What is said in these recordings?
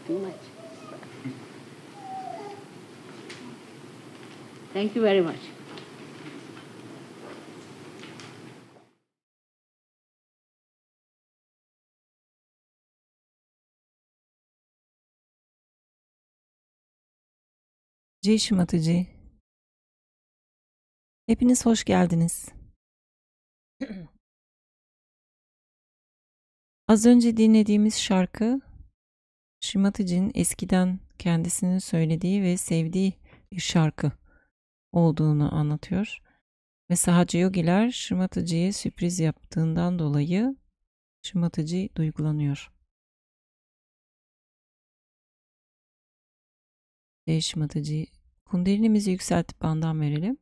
Too much. Thank you very much. Shri Mataji'ye. Hepiniz hoş geldiniz. Az önce dinlediğimiz şarkı Shri Mataji'nin eskiden kendisinin söylediği ve sevdiği bir şarkı olduğunu anlatıyor. Ve Sahaja Yogiler Shri Mataji'ye sürpriz yaptığından dolayı Shri Mataji duygulanıyor. Shri Mataji, kundelinimizi yükseltip bandan verelim.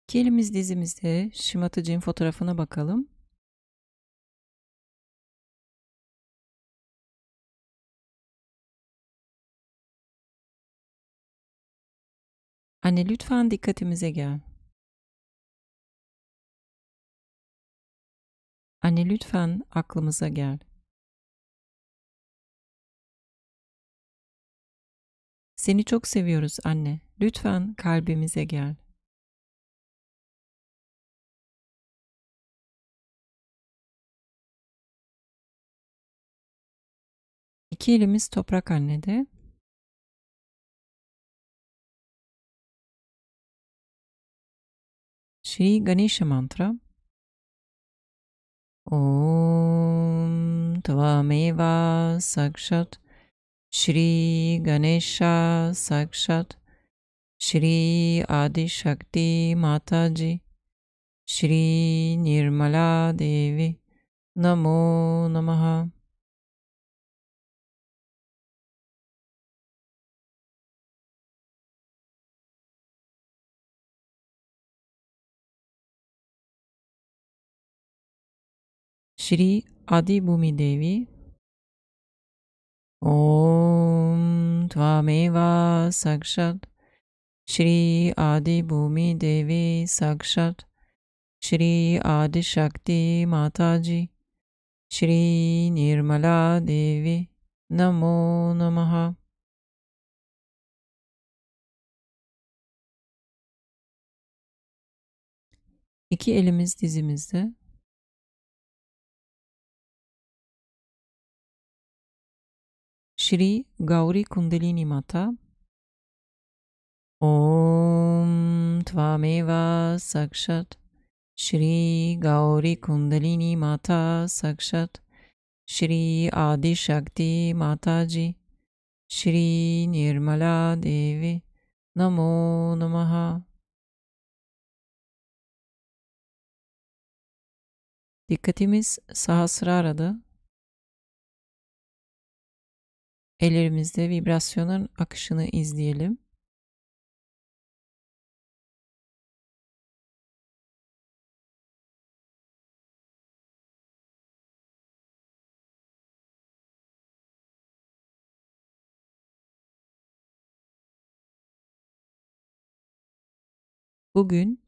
İki elimiz dizimizde. Shri Mataji'nin fotoğrafına bakalım. Anne lütfen dikkatimize gel. Anne lütfen aklımıza gel. Seni çok seviyoruz anne. Lütfen kalbimize gel. İki elimiz toprak annede. Shri Ganesha mantra. Om Tvameva Sakshat Shri Ganesha Sakshat Shri Adi Shakti Mataji Shri Nirmala Devi Namo Namaha. Shri Adi Bhumi Devi. Om Tvameva Sakshat Shri Adi Bhumi Devi Sakshat Shri Adi Shakti Mataji Shri Nirmala Devi Namo Namaha. İki elimiz dizimizde. Shri Gauri Kundalini Mata. Om Tvameva Sakshat Shri Gauri Kundalini Mata Sakshat Shri Adi Shakti Mataji Shri Nirmala Devi Namo Namaha. Dikkatimiz Sahasrara'da. Ellerimizde vibrasyonların akışını izleyelim. Bugün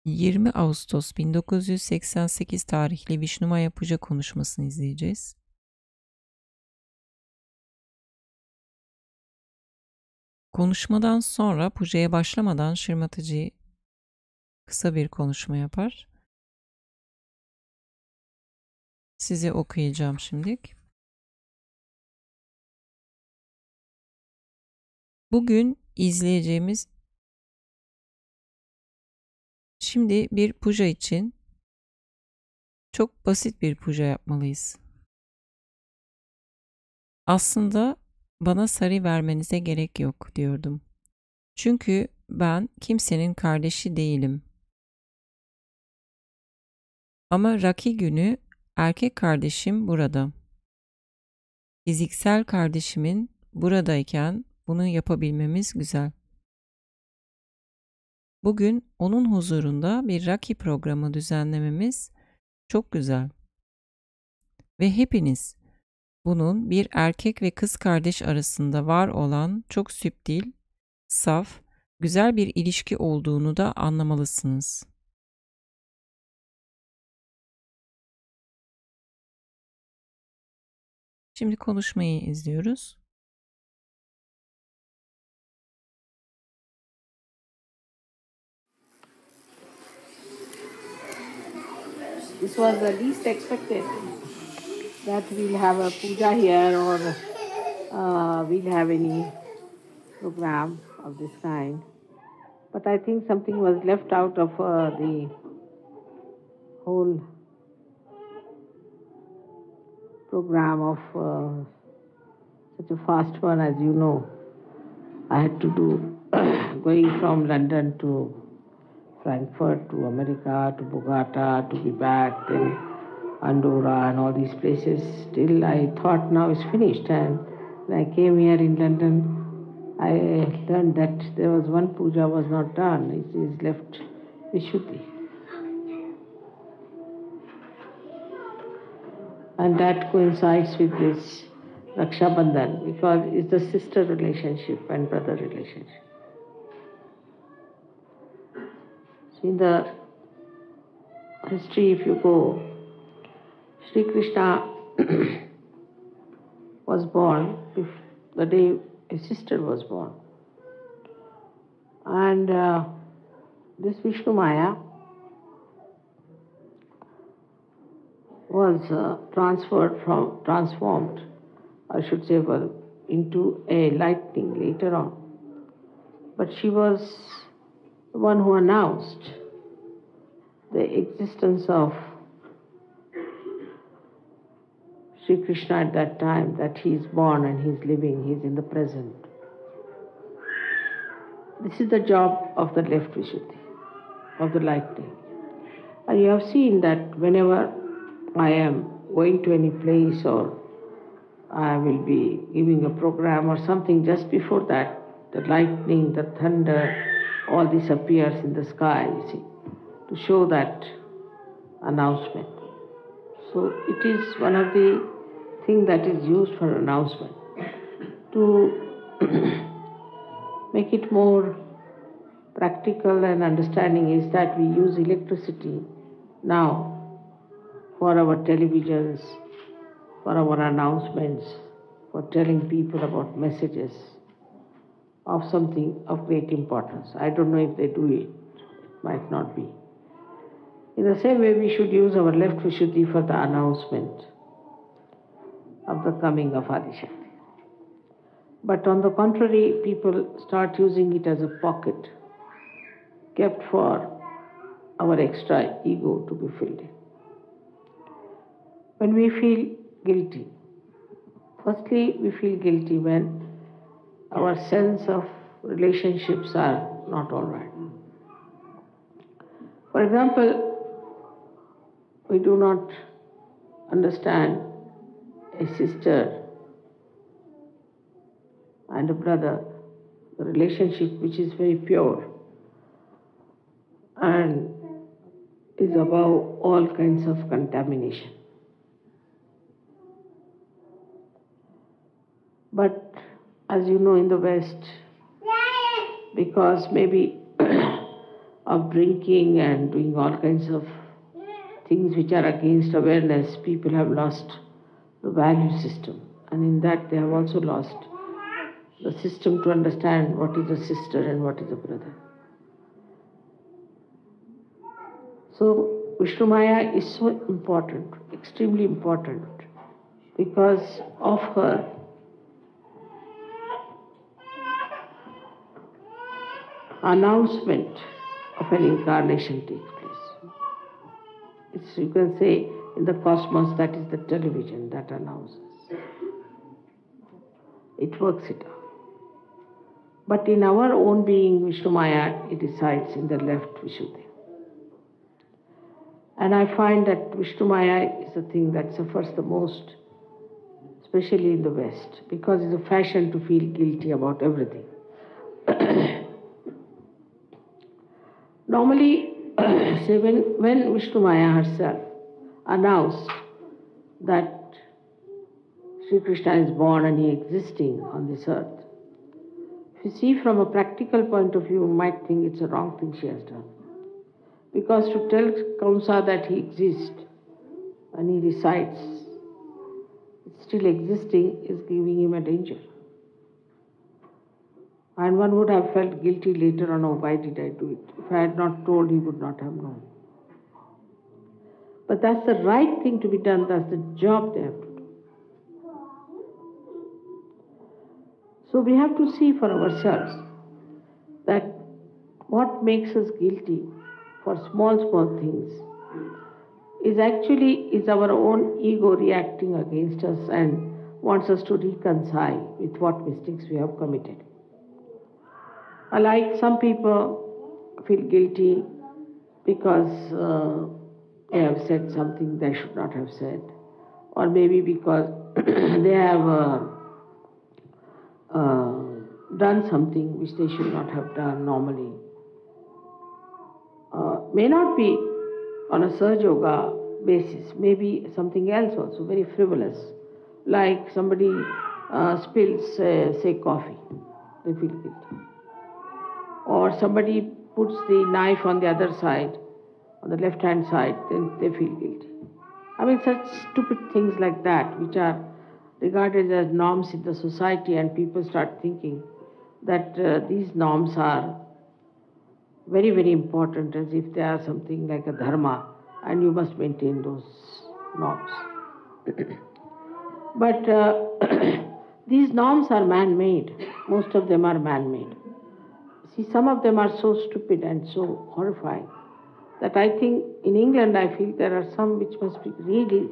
20 Ağustos 1988 tarihli Vishnumaya Puja konuşmasını izleyeceğiz. Konuşmadan sonra pujaya başlamadan Shri Mataji kısa bir konuşma yapar. Size okuyacağım şimdilik. Bugün izleyeceğimiz şimdi bir puja için çok basit bir puja yapmalıyız. Aslında bana sarı vermenize gerek yok diyordum. Çünkü ben kimsenin kardeşi değilim. Ama Raki günü erkek kardeşim burada. Fiziksel kardeşimin buradayken bunu yapabilmemiz güzel. Bugün onun huzurunda bir Raki programı düzenlememiz çok güzel. Ve hepiniz bunun bir erkek ve kız kardeş arasında var olan çok süptil, saf, güzel bir ilişki olduğunu da anlamalısınız. Şimdi konuşmayı izliyoruz. This was the least expected that we'll have a puja here or we'll have any program of this kind. But I think something was left out of the whole program of such a fast one, as you know. I had to do going from London to Frankfurt to America to Bogota to be back, then Andorra and all these places. Still I thought now it's finished, and when I came here in London I learned that there was one puja was not done. It is left Vishuddhi. And that coincides with this Raksha Bandhan because it's the sister relationship and brother relationship. So in the history, if you go, Sri Krishna was born the day his sister was born. And this Vishnumaya was transformed, I should say, into a lightning later on. But she was the one who announced the existence of Sri Krishna at that time, that he is born and he is living, he is in the present. This is the job of the left Vishuddhi, of the lightning. And you have seen that whenever I am going to any place or I will be giving a program or something, just before that, the lightning, the thunder, all this appears in the sky, you see, to show that announcement. So it is one of the things that is used for announcement. To make it more practical and understanding is that we use electricity now for our televisions, for our announcements, for telling people about messages of something of great importance. I don't know if they do it. It might not be. In the same way, we should use our left Vishuddhi for the announcement of the coming of Adishakti. But on the contrary, people start using it as a pocket kept for our extra ego to be filled in. When we feel guilty, firstly, we feel guilty when our sense of relationships are not all right. For example, we do not understand a sister and a brother, the relationship which is very pure and is above all kinds of contamination. But as you know, in the West, because maybe of drinking and doing all kinds of things which are against awareness, people have lost the value system. And in that they have also lost the system to understand what is a sister and what is a brother. So Vishnumaya is so important, extremely important, because of her announcement of an incarnation takes place. It's, you can say, in the cosmos, that is the television that announces. It works it out. But in our own being, Vishnumaya, it resides in the left Vishuddhi. And I find that Vishnumaya is the thing that suffers the most, especially in the West, because it's a fashion to feel guilty about everything. Normally, say when Vishnumaya herself announced that Sri Krishna is born and he is existing on this earth, if you see from a practical point of view, you might think it's a wrong thing she has done. Because to tell Kamsa that he exists and he resides, still existing, is giving him a danger. And one would have felt guilty later on, oh, why did I do it? If I had not told, he would not have known. But that's the right thing to be done, that's the job they have to do. So we have to see for ourselves that what makes us guilty for small things is our own ego reacting against us and wants us to reconcile with what mistakes we have committed. Like some people feel guilty because they have said something they should not have said, or maybe because they have done something which they should not have done normally. May not be on a Sahaja Yoga basis, maybe something else also, very frivolous. Like somebody spills, say, coffee, they feel guilty. Or somebody puts the knife on the other side, on the left-hand side, then they feel guilty. I mean, such stupid things like that, which are regarded as norms in the society, and people start thinking that these norms are very, very important, as if they are something like a dharma, and you must maintain those norms. But these norms are man-made. Most of them are man-made. See, some of them are so stupid and so horrifying that I think in England I feel there are some which must be really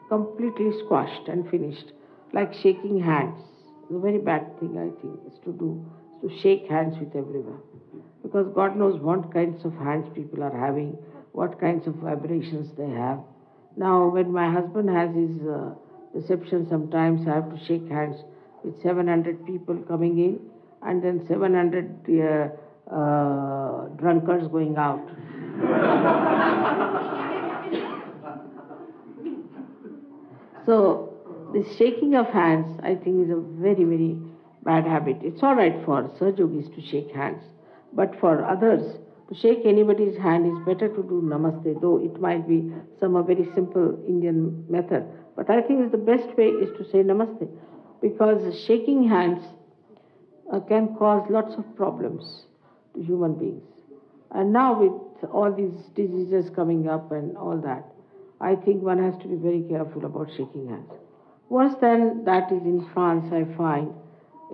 completely squashed and finished, like shaking hands. It's a very bad thing, I think, is to shake hands with everyone. Because God knows what kinds of hands people are having, what kinds of vibrations they have. Now, when my husband has his reception, sometimes I have to shake hands with 700 people coming in and then 700 drunkards going out. So, this shaking of hands, I think, is a very, very bad habit. It's all right for Sahaja Yogis to shake hands, but for others, to shake anybody's hand is better to do namaste, though it might be some a very simple Indian method. But I think the best way is to say namaste, because shaking hands can cause lots of problems to human beings. And now with all these diseases coming up and all that, I think one has to be very careful about shaking hands. Worse than that is in France, I find,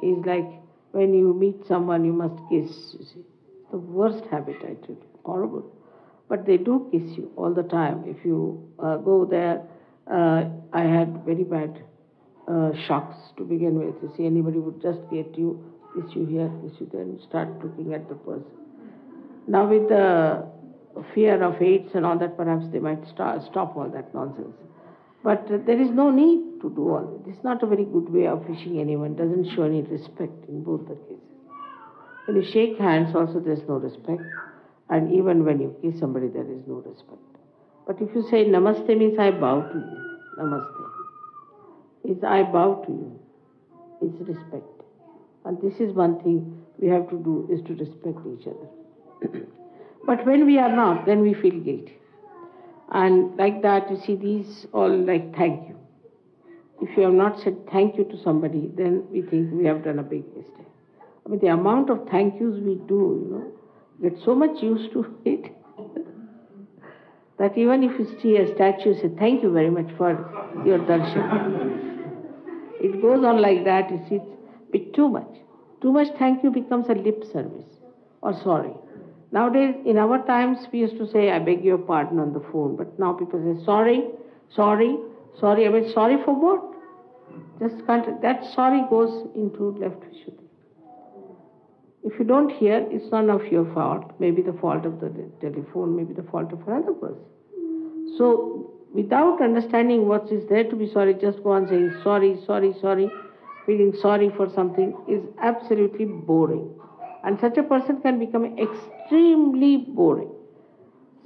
is like when you meet someone, you must kiss, you see. The worst habit, I tell you, horrible. But they do kiss you all the time. If you go there, I had very bad shocks to begin with. You see, anybody would just get you, kiss you here, kiss you there, and start looking at the person. Now with the fear of AIDS and all that, perhaps they might stop all that nonsense. But there is no need to do all this. It's not a very good way of wishing anyone. It doesn't show any respect in both the cases. When you shake hands also there's no respect. And even when you kiss somebody there is no respect. But if you say namaste means I bow to you. Namaste. It's I bow to you. It's respect. And this is one thing we have to do, is to respect each other. But when we are not, then we feel guilty. And like that, you see, these all like thank you. If you have not said thank you to somebody, then we think we have done a big mistake. I mean, the amount of thank yous we do, get so much used to it that even if you see a statue, say thank you very much for your darshan. It goes on like that, you see, it's a bit too much. Too much thank you becomes a lip service or sorry. Nowadays, in our times, we used to say, I beg your pardon on the phone. But now people say, sorry, sorry, sorry. I mean, sorry for what? Just can't. That sorry goes into left Vishuddhi. If you don't hear, it's none of your fault. Maybe the fault of the telephone, maybe the fault of another person. So, without understanding what is there to be sorry, just go on saying sorry, sorry, sorry, feeling sorry for something is absolutely boring. And such a person can become extremely boring.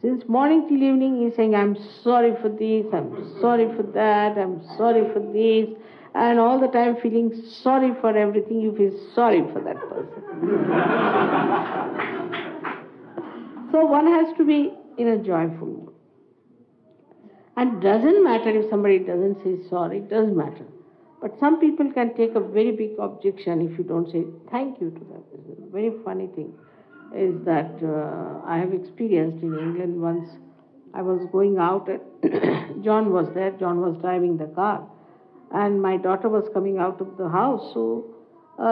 Since morning till evening, he's saying, I'm sorry for this, I'm sorry for that, I'm sorry for this, and all the time feeling sorry for everything, you feel sorry for that person. So one has to be in a joyful mood. And doesn't matter if somebody doesn't say sorry, it does matter. But some people can take a very big objection if you don't say thank you to them. It's a very funny thing is that I have experienced in England once. I was going out and John was there. John was driving the car. And my daughter was coming out of the house. So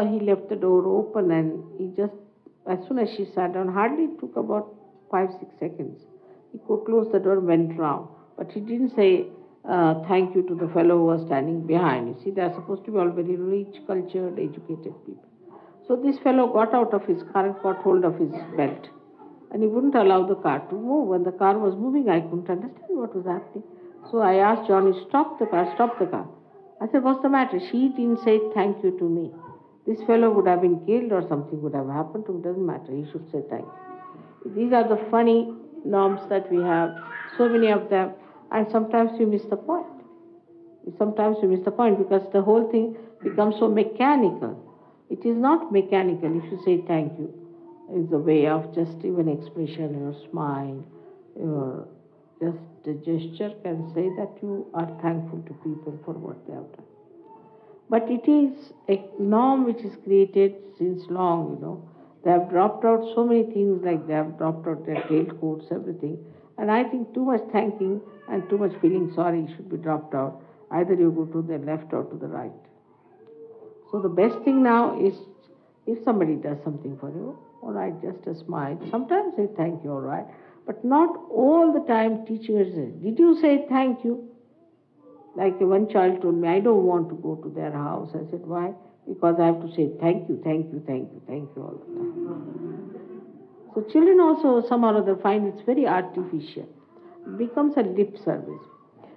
he left the door open and he just, as soon as she sat down, hardly took about 5-6 seconds. He closed the door and went round. But he didn't say, thank you to the fellow who was standing behind. You see, they are supposed to be all very rich, cultured, educated people. So this fellow got out of his car and got hold of his belt. And he wouldn't allow the car to move. When the car was moving, I couldn't understand what was happening. So I asked Johnny, stop the car, stop the car. I said, what's the matter? She didn't say thank you to me. This fellow would have been killed or something would have happened to him, doesn't matter, he should say thank you. These are the funny norms that we have, so many of them, and sometimes we miss the point. Sometimes we miss the point because the whole thing becomes so mechanical. It is not mechanical if you say thank you. It's a way of just even expression, your smile, your just a gesture can say that you are thankful to people for what they have done. But it is a norm which is created since long, They have dropped out so many things, like they have dropped out their tailcoats, everything. And I think too much thanking and too much feeling sorry should be dropped out. Either you go to the left or to the right. So the best thing now is, if somebody does something for you, all right, just a smile. Sometimes say thank you, all right. But not all the time teaching us, did you say thank you? Like one child told me, I don't want to go to their house. I said, why? Because I have to say thank you, thank you, thank you, thank you all the time. So children also somehow or other find it's very artificial. It becomes a lip service.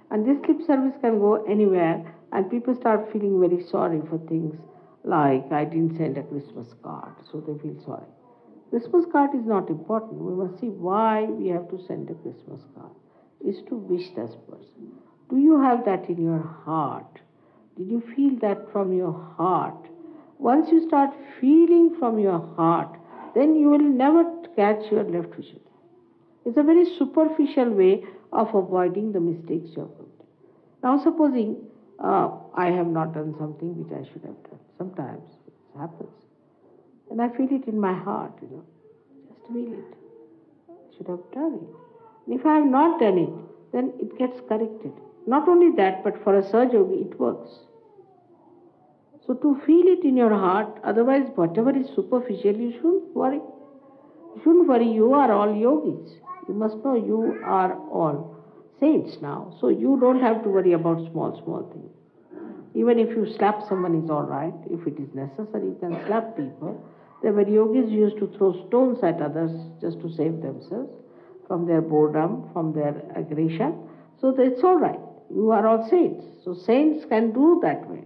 And this lip service can go anywhere, and people start feeling very sorry for things like, I didn't send a Christmas card, so they feel sorry. Christmas card is not important. We must see why we have to send a Christmas card. Is to wish this person. Do you have that in your heart? Did you feel that from your heart? Once you start feeling from your heart, then you will never catch your left vision. It's a very superficial way of avoiding the mistakes you have made. Now supposing I have not done something which I should have done. Sometimes it happens. And I feel it in my heart, Just feel it. I should have done it. And if I have not done it, then it gets corrected. Not only that, but for a Sahaja Yogi, it works. So to feel it in your heart, otherwise whatever is superficial, you shouldn't worry. You shouldn't worry, you are all yogis. You must know you are all saints now. So you don't have to worry about small things. Even if you slap someone is all right. If it is necessary, you can slap people. There were yogis used to throw stones at others just to save themselves from their boredom, from their aggression. So it's all right. You are all saints. So saints can do that way.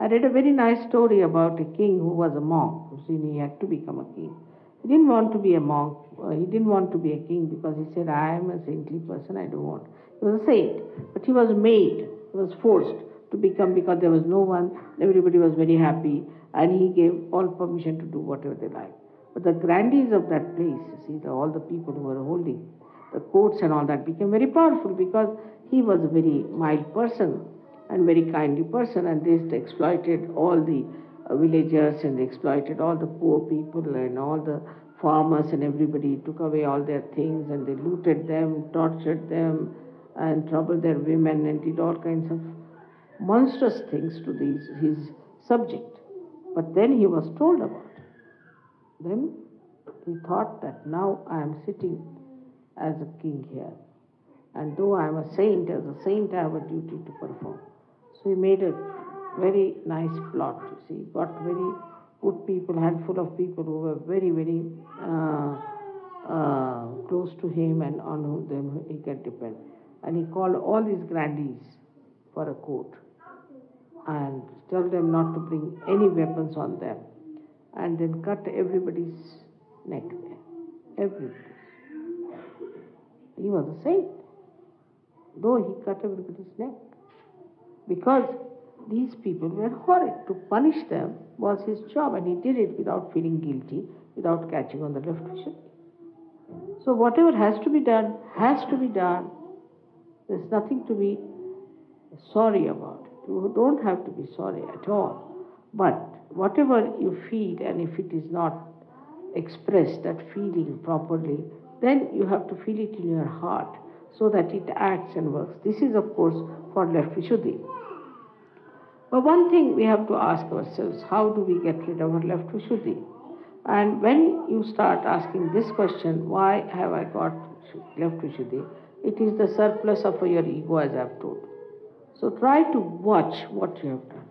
I read a very nice story about a king who was a monk. He had to become a king. He didn't want to be a monk. He didn't want to be a king because he said, I am a saintly person, I don't want. He was a saint, but he was made, he was forced to become because there was no one, everybody was very happy, and he gave all permission to do whatever they liked. But the grandees of that place, all the people who were holding the courts and all that became very powerful because he was a very mild person and very kindly person, and they exploited all the villagers and they exploited all the poor people and all the farmers and everybody, took away all their things and they looted them, tortured them and troubled their women and did all kinds of monstrous things to his subject. But then he was told about it. Then he thought that now I am sitting as a king here, and though I am a saint, as a saint I have a duty to perform. So he made a very nice plot, got very good people, handful of people who were very, very close to him and on whom he can depend. And he called all his grandees for a court and told them not to bring any weapons on them, and then cut everybody's neck there. Everybody's. He was a saint, though he cut everybody's neck. Because these people were horrid. To punish them was his job, and he did it without feeling guilty, without catching on the left vision. So whatever has to be done, has to be done. There's nothing to be sorry about. You don't have to be sorry at all. But whatever you feel, and if it is not expressed, that feeling properly, then you have to feel it in your heart so that it acts and works. This is, of course, for left Vishuddhi. But one thing we have to ask ourselves, how do we get rid of our left Vishuddhi? And when you start asking this question, why have I got left Vishuddhi? It is the surplus of your ego, as I have told. So try to watch what you have done.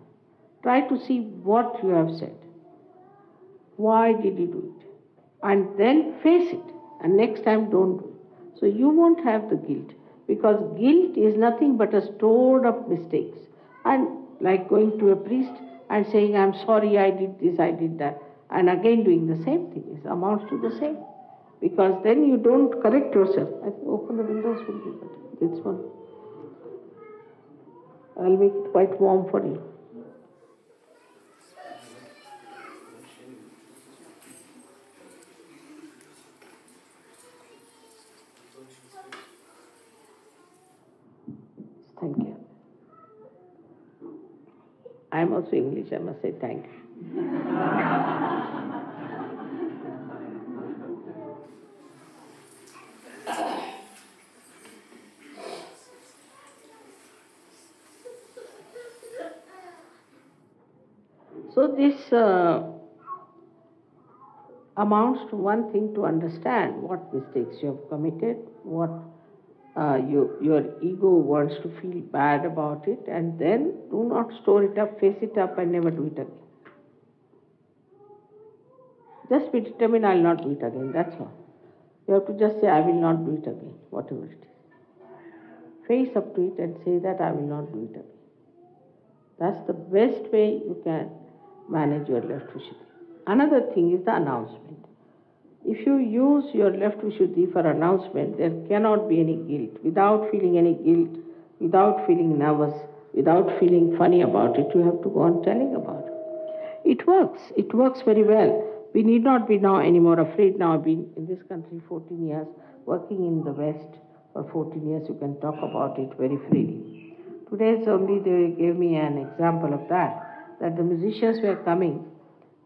Try to see what you have said. Why did you do it? And then face it. And next time don't do it. So you won't have the guilt. Because guilt is nothing but a stored up mistakes. And like going to a priest, and saying, I'm sorry, I did this, I did that, and again doing the same thing. It amounts to the same. Because then you don't correct yourself. I think open the windows will be better. This one. I'll make it quite warm for you. Thank you. I'm also English, I must say thank you. So this amounts to one thing, to understand what mistakes you have committed, what your ego wants to feel bad about it, and then do not store it up, face it up, and never do it again. Just be determined, I will not do it again, that's all. You have to just say, I will not do it again, whatever it is. Face up to it and say that I will not do it again. That's the best way you can manage your left Vishuddhi. Another thing is the announcement. If you use your left Vishuddhi for announcement, there cannot be any guilt. Without feeling any guilt, without feeling nervous, without feeling funny about it, you have to go on telling about it. It works. It works very well. We need not be now anymore afraid. Now I've been in this country 14 years, working in the West for 14 years. You can talk about it very freely. Today's only they gave me an example of that the musicians were coming,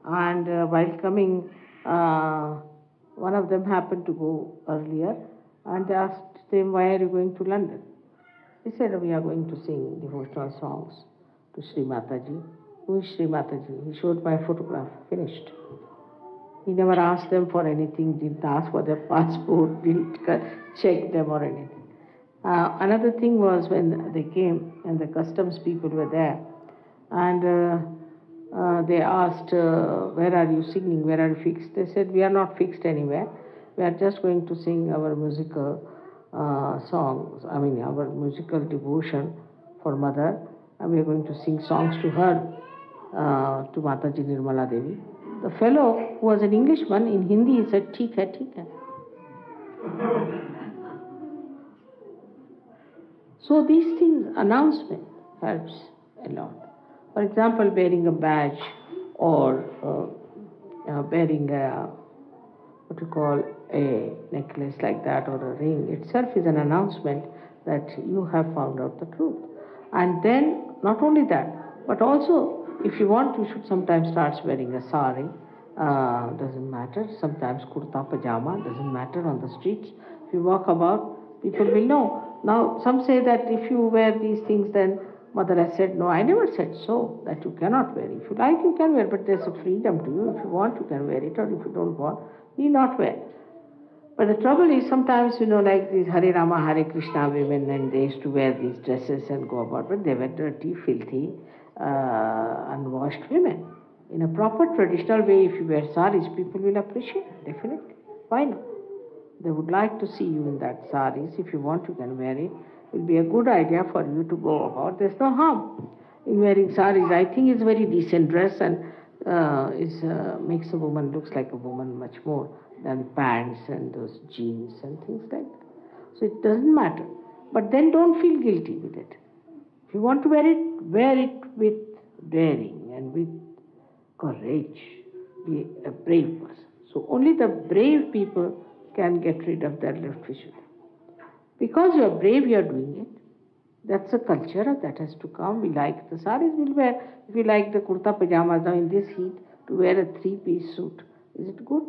and while coming, one of them happened to go earlier, and they asked them, why are you going to London? He said, we are going to sing devotional songs to Shri Mataji. Who is Shri Mataji? He showed my photograph, finished. He never asked them for anything, didn't ask for their passport, didn't check them or anything. Another thing was when they came and the customs people were there, and they asked, where are you singing, where are you fixed? They said, we are not fixed anywhere. We are just going to sing our musical songs, our musical devotion for Mother, and we are going to sing songs to her, to Mataji Nirmala Devi. The fellow, who was an Englishman, in Hindi, he said, "Theek hai, theek hai." So these things, announcement helps a lot. For example, wearing a badge or wearing a necklace like that or a ring itself is an announcement that you have found out the truth. And then, not only that, but also, if you want, you should sometimes start wearing a sari. Doesn't matter. Sometimes kurta pajama, doesn't matter, on the streets. If you walk about, people will know. Now, some say that if you wear these things, then Mother has said, no, I never said so, that you cannot wear. If you like, you can wear, but there's a freedom to you. If you want, you can wear it, or if you don't want, need not wear. But the trouble is, sometimes, like these Hare Rama, Hare Krishna women, and they used to wear these dresses and go about, but they were dirty, filthy, unwashed women. In a proper traditional way, if you wear saris, people will appreciate it, definitely. Why not? They would like to see you in that saris. If you want, you can wear it. It will be a good idea for you to go about. There's no harm in wearing saris. I think it's a very decent dress, and makes a woman, looks like a woman much more than pants and those jeans and things like that. So it doesn't matter. But then don't feel guilty with it. If you want to wear it with daring and with courage. Be a brave person. So only the brave people can get rid of their left Vishuddhi. Because you are brave, you are doing it. That's a culture that has to come. We like the saris, we'll wear. If you like the kurta pajamas now in this heat, to wear a three-piece suit, is it good?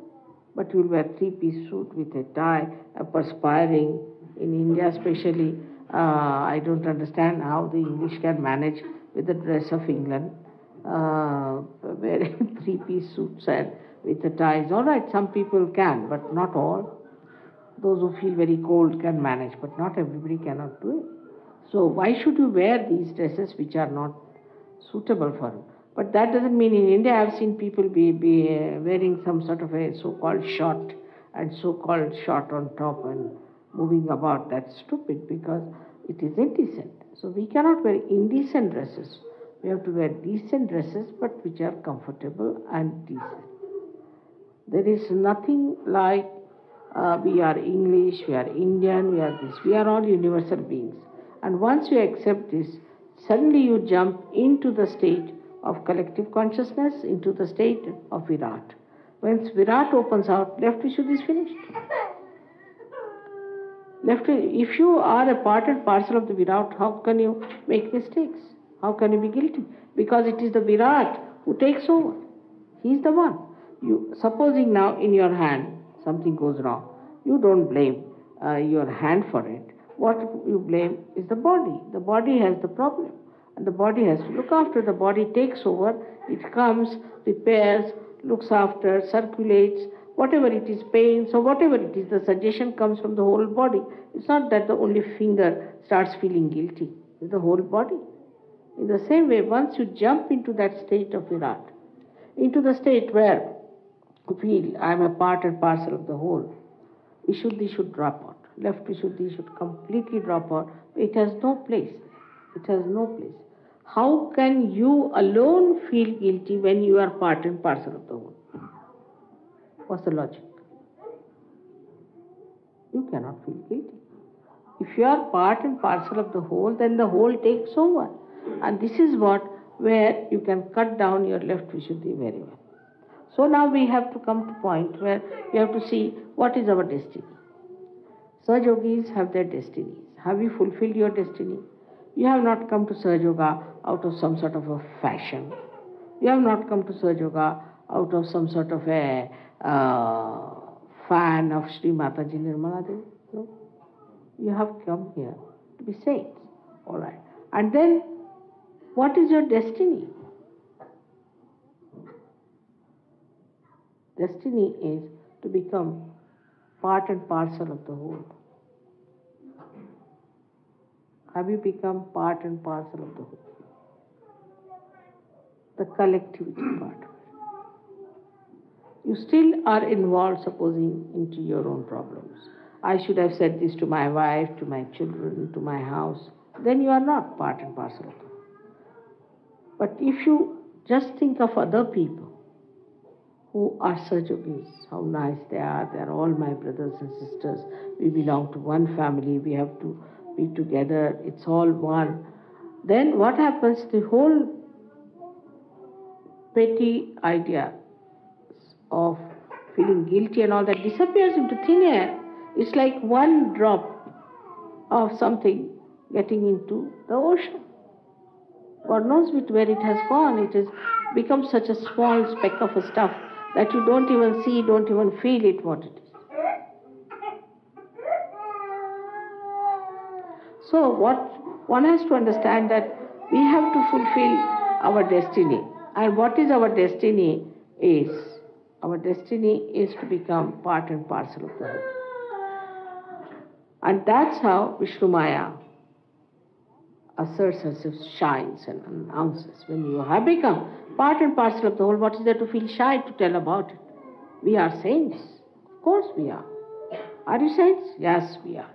But you'll wear three-piece suit with a tie, perspiring. In India especially, I don't understand how the English can manage with the dress of England, wearing three-piece suits and with the ties. All right, some people can, but not all. Those who feel very cold can manage, but not everybody cannot do it. So why should you wear these dresses which are not suitable for you? But that doesn't mean in India I've seen people be wearing some sort of a so-called short and so-called short on top and moving about. That's stupid because it is indecent. So we cannot wear indecent dresses. We have to wear decent dresses, but which are comfortable and decent. There is nothing like we are English, we are Indian, we are this. We are all universal beings. And once you accept this, suddenly you jump into the state of collective consciousness, into the state of Virat. When Virat opens out, left Vishuddhi is finished. If you are a part and parcel of the Virat, how can you make mistakes? How can you be guilty? Because it is the Virat who takes over. He is the one. Supposing now in your hand something goes wrong, you don't blame your hand for it. What you blame is the body. The body has the problem. And the body has to look after. The body takes over. It comes, repairs, looks after, circulates, whatever it is, pain, so whatever it is, the suggestion comes from the whole body. It's not that the only finger starts feeling guilty. It's the whole body. In the same way, once you jump into that state of Virat, into the state where you feel I am a part and parcel of the whole, Vishuddhi should drop out. Left Vishuddhi should completely drop out. It has no place. It has no place. How can you alone feel guilty when you are part and parcel of the whole? What's the logic? You cannot feel guilty. If you are part and parcel of the whole, then the whole takes over. And this is where you can cut down your left Vishuddhi very well. So now we have to come to a point where we have to see what is our destiny. Sahaja Yogis have their destinies. Have you fulfilled your destiny? You have not come to Sahaja Yoga out of some sort of a fashion. You have not come to Sahaja Yoga out of some sort of a fan of Shri Mataji'nin. No. You have come here to be saints. All right. And then, what is your destiny? Destiny is to become part and parcel of the whole. Have you become part and parcel of the whole? The collectivity part of it. You still are involved, supposing, into your own problems. I should have said this to my wife, to my children, to my house. Then you are not part and parcel of the whole. But if you just think of other people who are Sahaja Yogis, how nice they are all my brothers and sisters, we belong to one family, we have to be together, it's all one. Then what happens? The whole petty idea of feeling guilty and all that disappears into thin air. It's like one drop of something getting into the ocean. God knows where it has gone. It has become such a small speck of a stuff that you don't even see, don't even feel it what it is. So what one has to understand that we have to fulfill our destiny. And what is our destiny is? Our destiny is to become part and parcel of the whole. And that's how Vishnumaya asserts herself, shines and announces. When you have become part and parcel of the whole, what is there to feel shy to tell about it? We are saints. Of course we are. Are you saints? Yes, we are.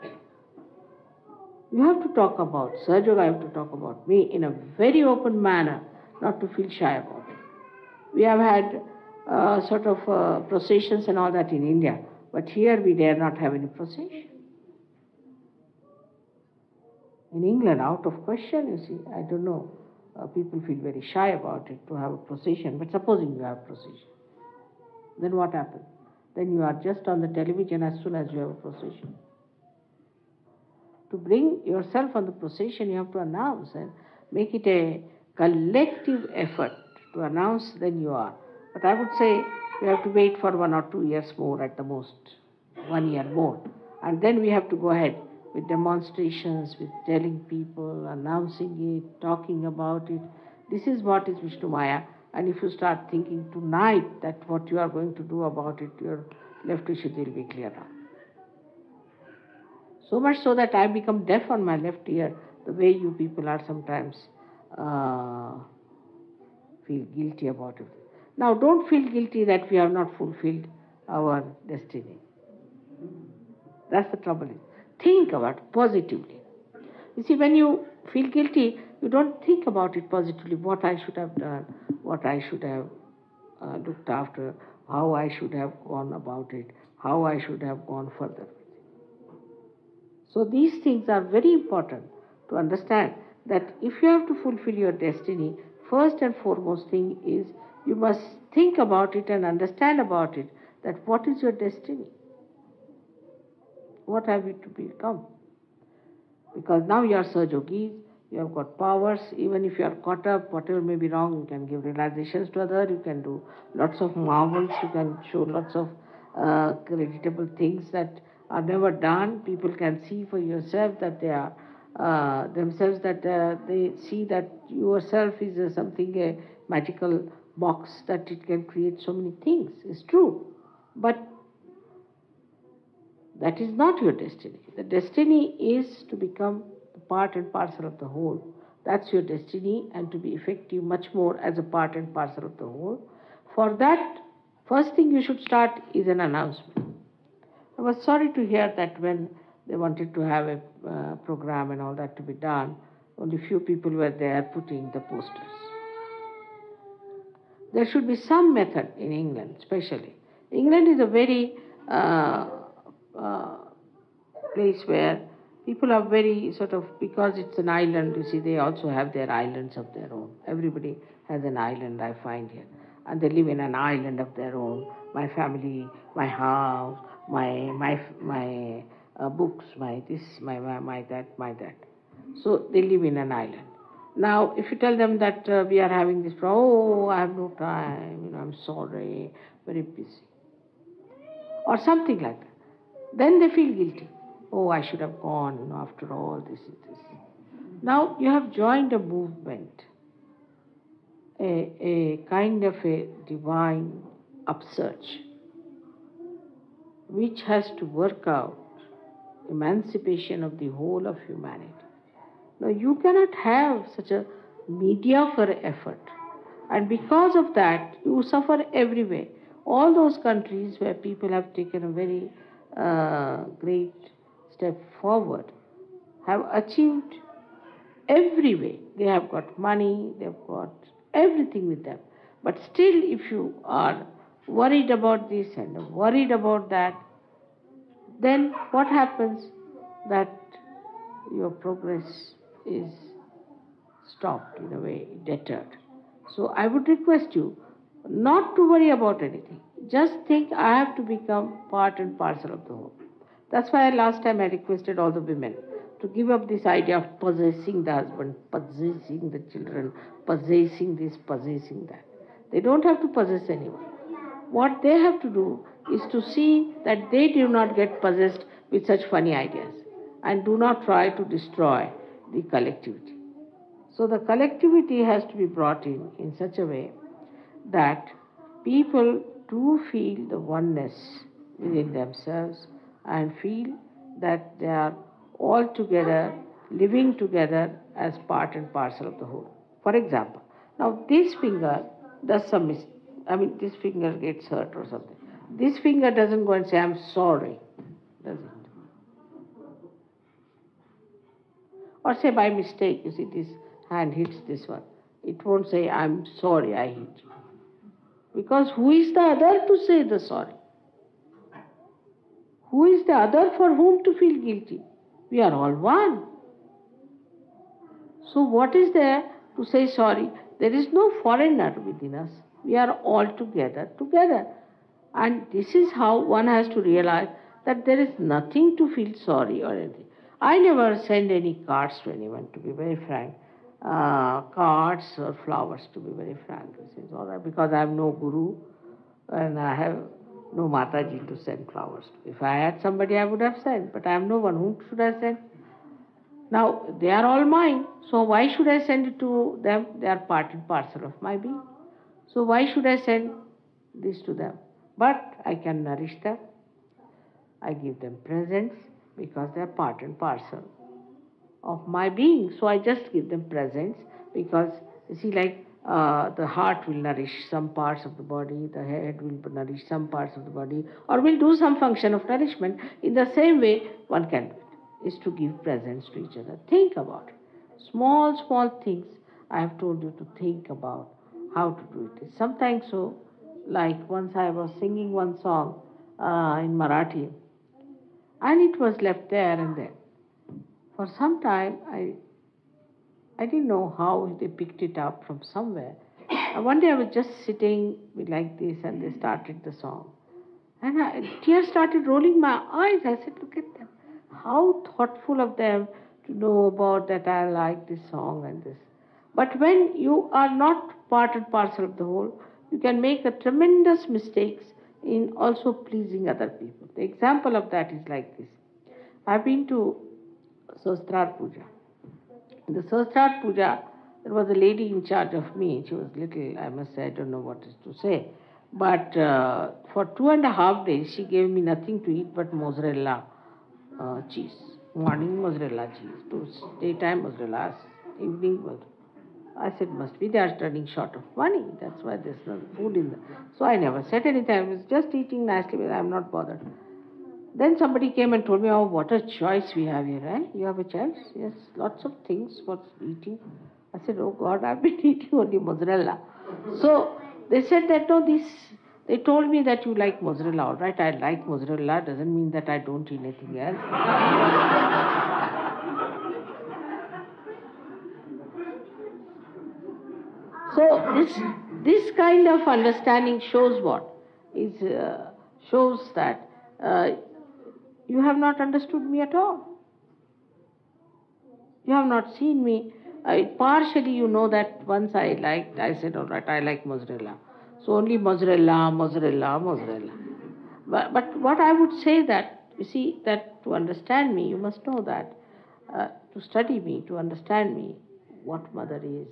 You have to talk about Sahaja Yoga, I have to talk about me in a very open manner, not to feel shy about it. We have had processions and all that in India, but here we dare not have any procession. In England, out of question, you see, I don't know, people feel very shy about it to have a procession, but supposing you have a procession, then what happens? Then you are just on the television as soon as you have a procession. To bring yourself on the procession, you have to announce and make it a collective effort to announce, then you are. But I would say you have to wait for 1 or 2 years more at the most, 1 year more. And then we have to go ahead with demonstrations, with telling people, announcing it, talking about it. This is what is Vishnumaya. And if you start thinking tonight that what you are going to do about it, your left Vishuddhi will be clear now. So much so that I become deaf on my left ear, the way you people are sometimes feel guilty about it. Now don't feel guilty that we have not fulfilled our destiny. That's the trouble. Think about it positively. You see, when you feel guilty, you don't think about it positively, what I should have done, what I should have looked after, how I should have gone about it, how I should have gone further. So these things are very important to understand, that if you have to fulfill your destiny, first and foremost thing is you must think about it and understand about it, that what is your destiny? What have you to become? Because now you are Sahaja Yogis, you have got powers. Even if you are caught up, whatever may be wrong, you can give realizations to others, you can do lots of marvels, you can show lots of creditable things that are never done. People can see for yourself that they are themselves, that they see that yourself is something, a magical box, that it can create so many things. It's true. But that is not your destiny. The destiny is to become part and parcel of the whole. That's your destiny, and to be effective much more as a part and parcel of the whole. For that, first thing you should start is an announcement. I was sorry to hear that when they wanted to have a program and all that to be done, only few people were there putting the posters. There should be some method in England, especially. England is a very place where people are very sort of, because it's an island, you see, they also have their islands of their own. Everybody has an island, I find here. And they live in an island of their own. My family, my house, my books, my this, my that. So they live in an island. Now, if you tell them that we are having this problem, oh, I have no time, I'm sorry, very busy, or something like that, then they feel guilty. Oh, I should have gone, after all, this is this. Now, you have joined a movement, a kind of a divine upsurge, which has to work out emancipation of the whole of humanity. Now, you cannot have such a mediocre effort, and because of that, you suffer everywhere. All those countries where people have taken a very great step forward have achieved every way. They have got money, they've got everything with them. But still, if you are worried about this and worried about that, then what happens? That your progress is stopped, in a way, deterred. So I would request you not to worry about anything. Just think, I have to become part and parcel of the whole. That's why last time I requested all the women to give up this idea of possessing the husband, possessing the children, possessing this, possessing that. They don't have to possess anyone. What they have to do is to see that they do not get possessed with such funny ideas, and do not try to destroy the collectivity. So the collectivity has to be brought in such a way that people do feel the oneness within themselves and feel that they are all together, living together as part and parcel of the whole. For example, now this finger does some this finger gets hurt or something. This finger doesn't go and say, I'm sorry, does it? Or say by mistake, you see, this hand hits this one. It won't say, I'm sorry I hit you. Because who is the other to say the sorry? Who is the other for whom to feel guilty? We are all one. So what is there to say sorry? There is no foreigner within us. We are all together. And this is how one has to realize that there is nothing to feel sorry or anything. I never send any cards to anyone, to be very frank. Cards or flowers, to be very frank. It's all right, because I have no guru and I have no Mataji to send flowers to. If I had somebody, I would have sent, but I have no one. Whom should I send? Now, they are all mine, so why should I send it to them? They are part and parcel of my being. So why should I send this to them? But I can nourish them. I give them presents because they are part and parcel of my being. So I just give them presents because, you see, like the heart will nourish some parts of the body, the head will nourish some parts of the body, or will do some function of nourishment. In the same way, one can do it, is to give presents to each other. Think about it. Small, small things I have told you to think about how to do it. Sometimes so, like once I was singing one song in Marathi, and it was left there and then. For some time, I didn't know how they picked it up from somewhere. And one day I was just sitting like this and they started the song. And tears started rolling my eyes. I said, look at them. How thoughtful of them to know about that I like this song and this. But when you are not part and parcel of the whole, you can make a tremendous mistakes in also pleasing other people. The example of that is like this. I've been to Sahasrar Puja. In the Sahasrar Puja, there was a lady in charge of me. She was little, I must say, I don't know what is to say. But for 2.5 days, she gave me nothing to eat but mozzarella cheese. Morning mozzarella cheese, daytime mozzarella, evening mozzarella. I said, must be they are running short of money. That's why there's no food in them. So I never said anything. I was just eating nicely, but I'm not bothered. Then somebody came and told me, oh, what a choice we have here, eh? You have a choice? Yes, lots of things for eating. I said, oh God, I've been eating only mozzarella. So they said that, no, they told me that you like mozzarella. All right, I like mozzarella. Doesn't mean that I don't eat anything else. So this kind of understanding shows what? Shows that you have not understood me at all. You have not seen me. Partially you know that once I said, all right, I like mozzarella. So only mozzarella. But what I would say that, you see, that to understand me, you must know that, to study me, to understand me, what mother is,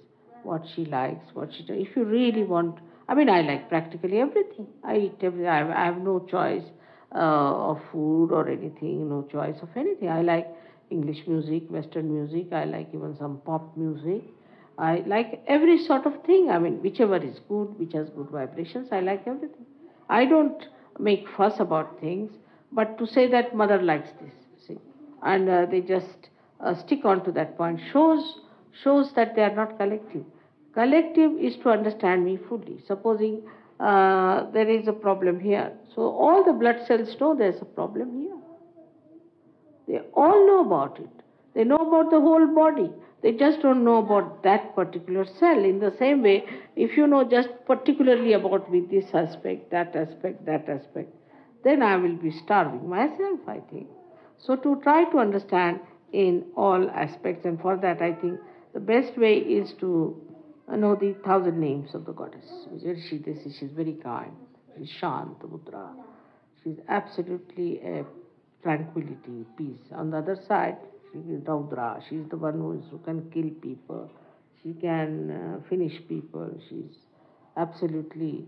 what she likes, what she does. If you really want, I like practically everything. I eat everything. I have no choice of food or anything, no choice of anything. I like English music, Western music. I like even some pop music. I like every sort of thing. Whichever is good, which has good vibrations, I like everything. I don't make fuss about things, but to say that mother likes this, see, and they just stick on to that point shows that they are not collective. Collective is to understand me fully. Supposing there is a problem here, so all the blood cells know there's a problem here. They all know about it. They know about the whole body. They just don't know about that particular cell. In the same way, if you know just particularly about me, this aspect, that aspect, then I will be starving myself, I think. So to try to understand in all aspects, and for that I think the best way is to know the 1,000 names of the goddess. She's very kind. She's Shant, Mudra. She's absolutely a tranquility, peace. On the other side, she is Raudra. She is the one who can kill people. She can finish people. She's absolutely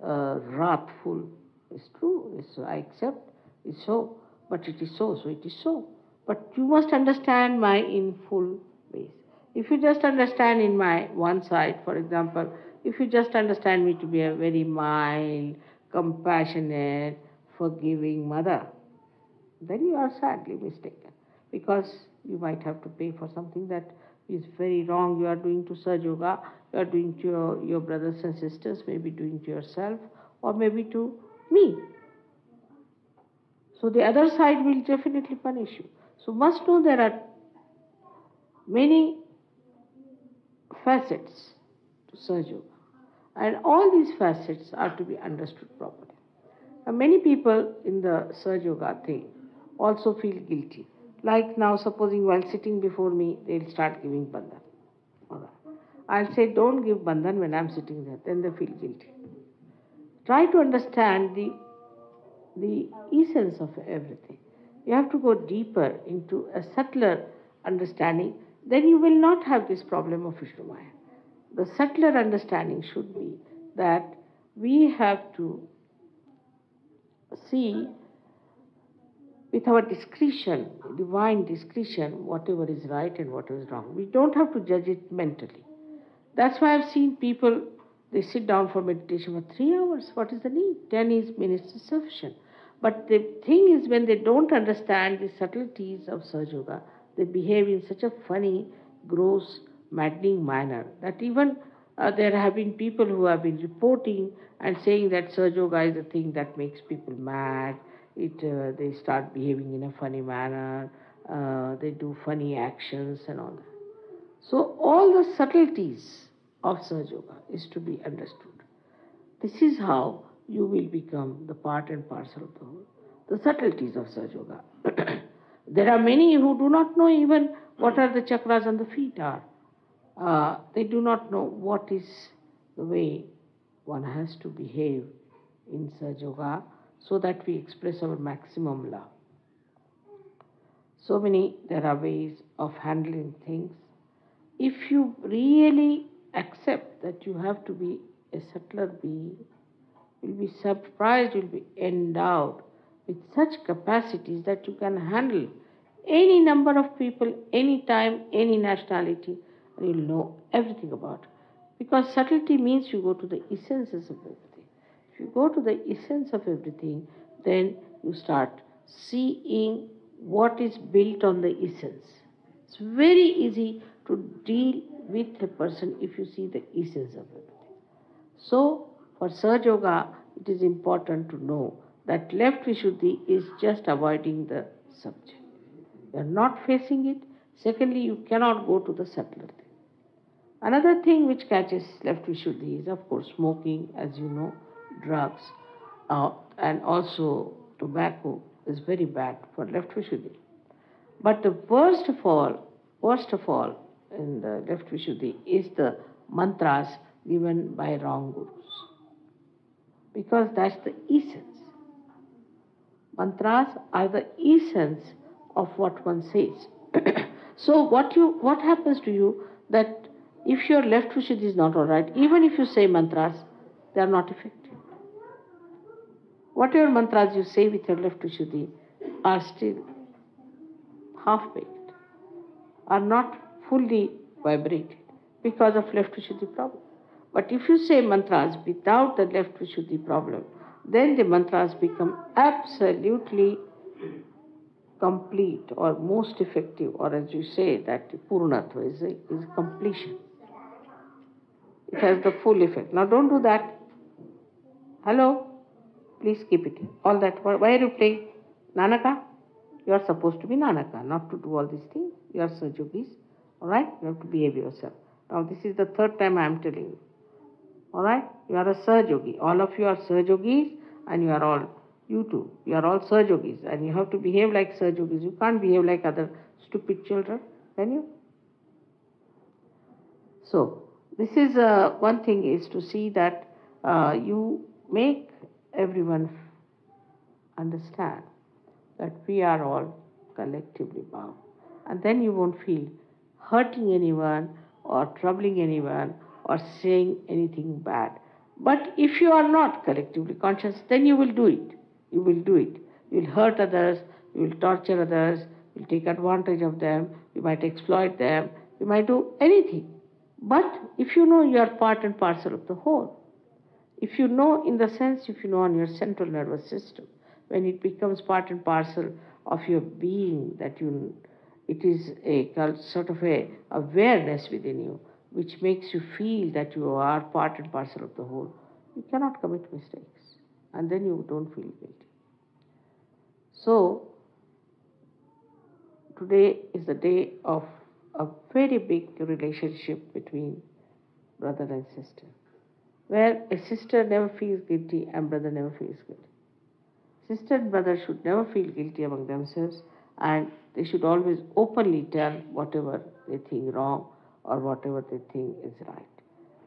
wrathful. It's true. I accept. It's so. But it is so. So it is so. But you must understand my in full ways. If you just understand in my one side, for example, if you just understand me to be a very mild, compassionate, forgiving mother, then you are sadly mistaken, because you might have to pay for something that is very wrong. You are doing to Sahaja Yoga, you are doing to your brothers and sisters, maybe doing to yourself, or maybe to me. So the other side will definitely punish you. So must know there are many facets to Sahaja Yoga, and all these facets are to be understood properly. Now, many people in the Sahaja Yoga thing also feel guilty. Like now, supposing while sitting before me, they'll start giving bandhan. I'll say, don't give bandhan when I'm sitting there. Then they feel guilty. Try to understand the essence of everything. You have to go deeper into a subtler understanding. Then you will not have this problem of Vishnumaya. The subtler understanding should be that we have to see with our discretion, divine discretion, whatever is right and whatever is wrong. We don't have to judge it mentally. That's why I've seen people, they sit down for meditation for 3 hours. What is the need? 10 minutes is sufficient. But the thing is, when they don't understand the subtleties of Sahaja Yoga, they behave in such a funny, gross, maddening manner. That even there have been people who have been reporting and saying that Sahaja Yoga is the thing that makes people mad. They start behaving in a funny manner. They do funny actions and all that. So all the subtleties of Sahaja Yoga is to be understood. This is how you will become the part and parcel of the whole. The subtleties of Sahaja Yoga. There are many who do not know even what are the chakras on the feet are. They do not know what is the way one has to behave in Sahaja Yoga so that we express our maximum love. There are ways of handling things. If you really accept that you have to be a subtler being, you'll be surprised, you'll be endowed with such capacities that you can handle any number of people, any time, any nationality, and you'll know everything about it. Because subtlety means you go to the essences of everything. If you go to the essence of everything, then you start seeing what is built on the essence. It's very easy to deal with a person if you see the essence of everything. So, for Sahaja Yoga, it is important to know that left Vishuddhi is just avoiding the subject. You are not facing it. Secondly, you cannot go to the subtler thing. Another thing which catches left Vishuddhi is, of course, smoking, as you know, drugs, and also tobacco is very bad for left Vishuddhi. But the worst of all in the left Vishuddhi is the mantras given by wrong gurus. Because that's the essence. Mantras are the essence of what one says. So what happens to you that if your left Vishuddhi is not alright, even if you say mantras, they are not effective. Whatever mantras you say with your left Vishuddhi are still half-baked, are not fully vibrated because of left Vishuddhi problem. But if you say mantras without the left Vishuddhi problem, then the mantras become absolutely complete or most effective, or as you say, that Purnatva is completion. It has the full effect. Now don't do that. Hello? Please keep it. All that. Why are you playing? Nanaka? You are supposed to be Nanaka, not to do all these things. You are Sahaja Yogis. Alright? You have to behave yourself. Now this is the third time I am telling you. Alright? You are a Sahaja Yogi. All of you are Sahaja Yogis, and you are all, you too, you are all Sahaja Yogis, and you have to behave like Sahaja Yogis. You can't behave like other stupid children, can you? So, this is one thing is to see that you make everyone understand that we are all collectively bound. And then you won't feel hurting anyone or troubling anyone or saying anything bad. But if you are not collectively conscious, then you will do it. You will do it. You will hurt others, you will torture others, you will take advantage of them, you might exploit them, you might do anything. But if you know you are part and parcel of the whole, if you know in the sense, if you know on your central nervous system, when it becomes part and parcel of your being, that it is a sort of a awareness within you, which makes you feel that you are part and parcel of the whole, you cannot commit mistakes, and then you don't feel guilty. So, today is the day of a very big relationship between brother and sister, where a sister never feels guilty and brother never feels guilty. Sister and brother should never feel guilty among themselves, and they should always openly tell whatever they think wrong or whatever they think is right.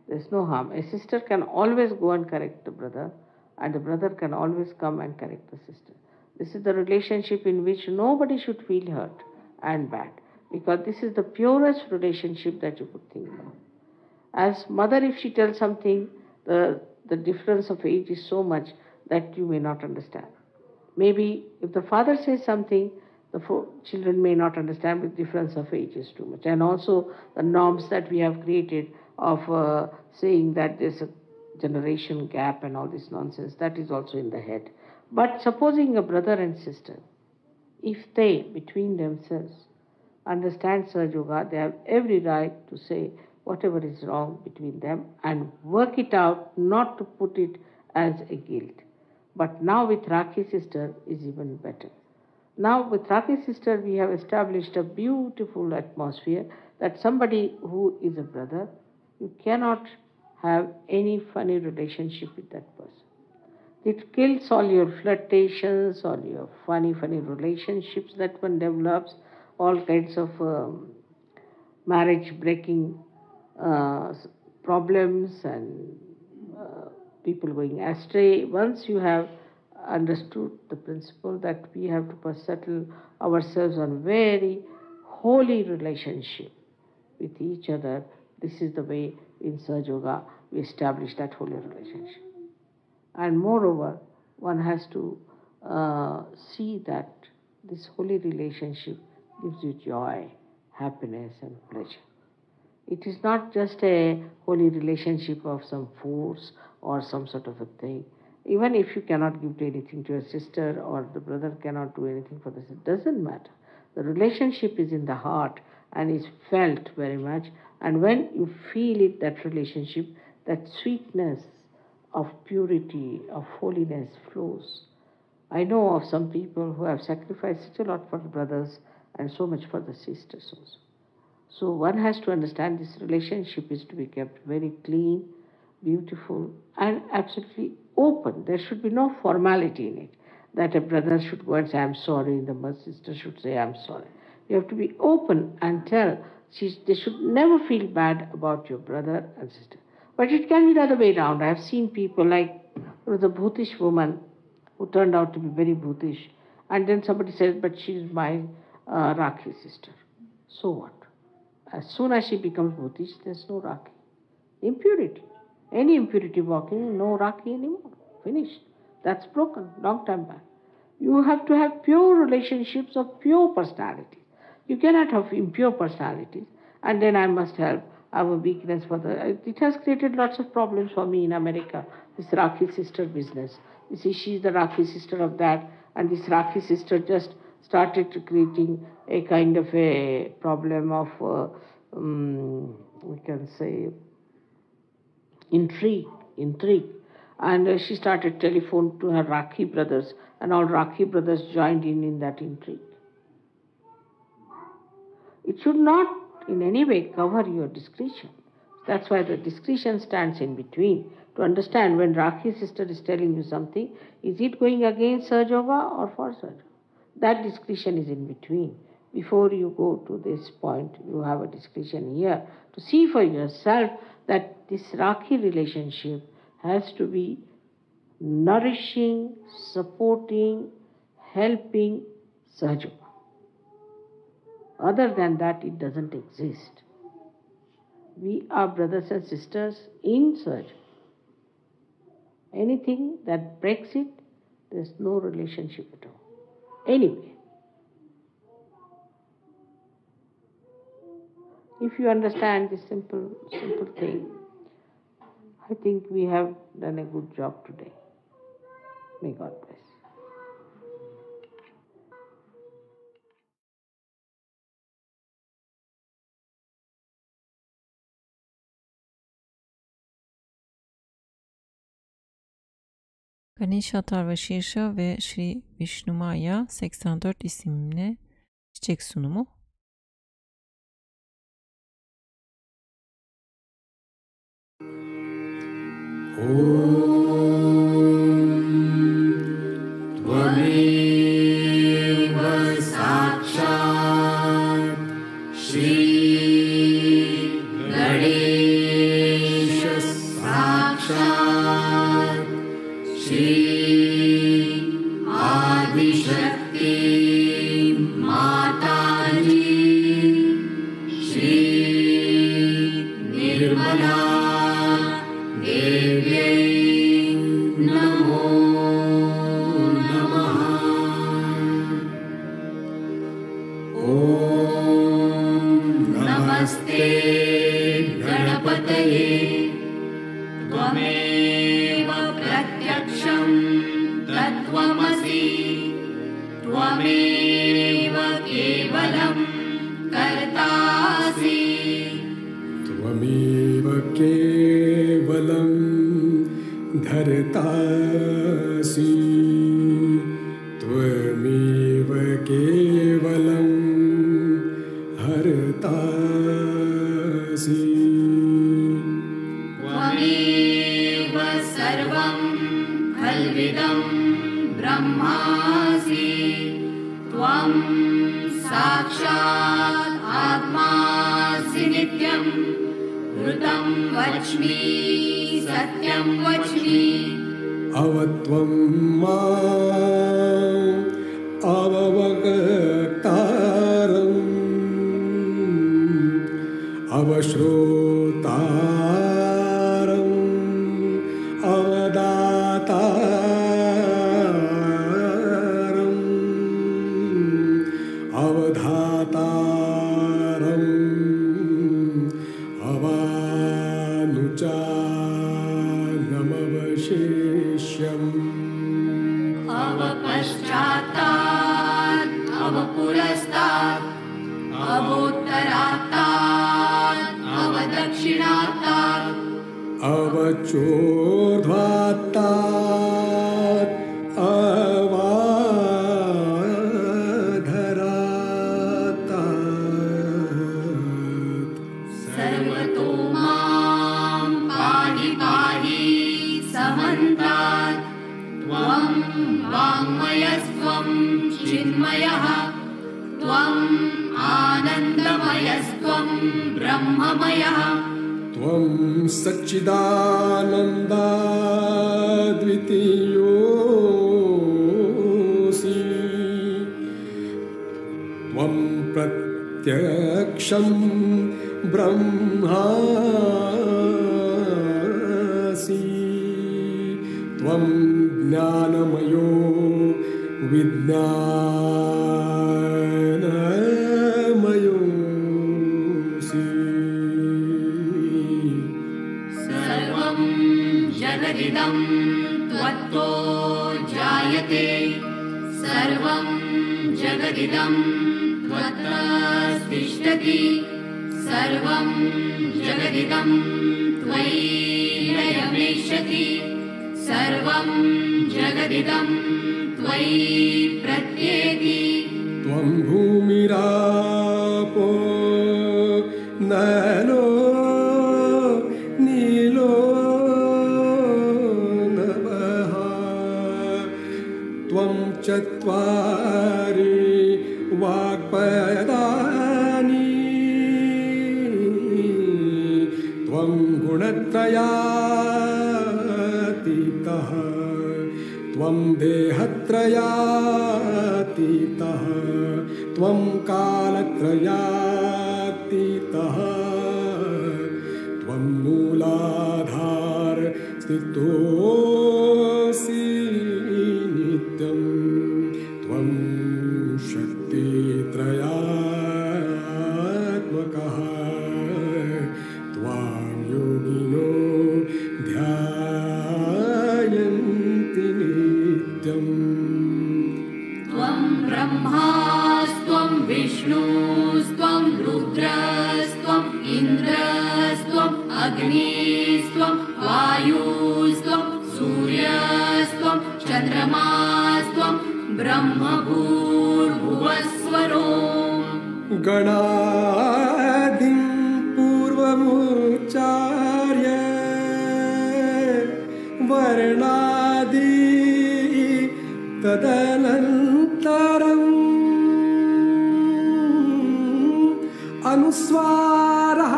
There's no harm. A sister can always go and correct the brother, and the brother can always come and correct the sister. This is the relationship in which nobody should feel hurt and bad, because this is the purest relationship that you could think of. As mother, if she tells something, the difference of age is so much that you may not understand. Maybe if the father says something, the children may not understand, with difference of age is too much. And also the norms that we have created of saying that there's a generation gap and all this nonsense, that is also in the head. But supposing a brother and sister, if they, between themselves, understand Sahaja Yoga, they have every right to say whatever is wrong between them and work it out, not to put it as a guilt. But now with Rakhi sister is even better. Now with Rakhi sister we have established a beautiful atmosphere that somebody who is a brother, you cannot have any funny relationship with that person. It kills all your flirtations, all your funny relationships that one develops, all kinds of marriage breaking problems and people going astray. Once you have understood the principle that we have to settle ourselves on very holy relationship with each other, this is the way in Sahaja Yoga we establish that holy relationship. And moreover, one has to see that this holy relationship gives you joy, happiness and pleasure. It is not just a holy relationship of some force or some sort of a thing. Even if you cannot give anything to your sister or the brother cannot do anything for the sister, it doesn't matter. The relationship is in the heart and is felt very much. And when you feel it, that relationship, that sweetness of purity, of holiness flows. I know of some people who have sacrificed such a lot for the brothers and so much for the sisters also. So one has to understand this relationship is to be kept very clean, beautiful, and absolutely open. There should be no formality in it, that a brother should go and say, I'm sorry, and the sister should say, I'm sorry. You have to be open and tell. They should never feel bad about your brother and sister. But it can be the other way around. I have seen people like there was a Bhutish woman who turned out to be very Bhutish, and then somebody said, but she's my Rakhi sister. So what? As soon as she becomes Bhutish, there's no Rakhi. Impurity. Any impurity walking, no Rakhi anymore. Finished. That's broken, long time back. You have to have pure relationships of pure personality. You cannot have impure personalities. And then I must have a weakness for the... It has created lots of problems for me in America, this Rakhi sister business. You see, she's the Rakhi sister of that, and this Rakhi sister just started creating a kind of a problem of, we can say, intrigue. And she started telephone to her Rakhi brothers, and all Rakhi brothers joined in that intrigue. It should not in any way cover your discretion. That's why the discretion stands in between. To understand when Rakhi sister is telling you something, is it going against Sahaja Yoga or for Sahaja Yoga? That discretion is in between. Before you go to this point, you have a discretion here to see for yourself that this Rakhi relationship has to be nourishing, supporting, helping Sahaja Yoga. Other than that, it doesn't exist. We are brothers and sisters in Sahaja Yoga. Anything that breaks it, there's no relationship at all. Anyway, if you understand this simple thing, I think we have done a good job today. May God bless. Ganesha Atharwa Sheersha ve Shri Vishnumaya 84 isimli çiçek sunumu. धर्तासि त्वमेव केवलं हर्तासि त्वमेव सर्वं खल्विदं ब्रह्मासि त्वं साक्षात् आत्मासि नित्यं ऋतं वच्मि सत्यं वच्मि अवत्वं माम् अववक्तारम् अवश्रोतारम् अवदातारम् अवधातारम् अवानुचानमवशेष्यम् अवपश्चात्तात् अवपुरस्तात् अवोत्तरात्तात् अवदक्षिणात्तात् अवचोर्ध्वात्तात् अवाधरात्तात् सर्वतो मां पाहि पाहि समन्तात् त्वं वाङ्मयस्त्वं चिन्मयः त्वम् आनन्दमयस्त्वं ब्रह्ममयः त्वं सच्चिदानन्दाद्वितीयोऽसि त्वं प्रत्यक्षं ब्रह्मासि त्वं ज्ञानमयो विज्ञानमयोऽसि सर्वं जगदिदं त्वत्तो जायते सर्वं जगदिदं त्वत्तस्तिष्ठति सर्वं जगदिदं त्वयि लयमेष्यति सर्वं जगदिदं त्वयि प्रत्येति त्वं भूमिरापो नलो नीलो नभः त्वं चत्वारि वाक्पदानि त्वं गुणत्रयातीतः त्वं देहत्रयातीतः त्वं कालत्रयातीतः त्वं मूलाधार स्थितोऽसि नित्यं त्वं शक्तित्रयात्मकः त्वां योगिनो ध्यायन्ति नित्यम् त्वं ब्रह्मास्त्वं विष्णुस्त्वं रुद्रस्त्वम् इन्द्रस्त्वम् अग्निस्त्वं वायुस्त्वं सूर्यस्त्वं चन्द्रमास्त्वं ब्रह्मभूर्भुवस्वरो गणादिं पूर्वमुच्चार्य वर्णादि तदनन्तरम् अनुस्वारः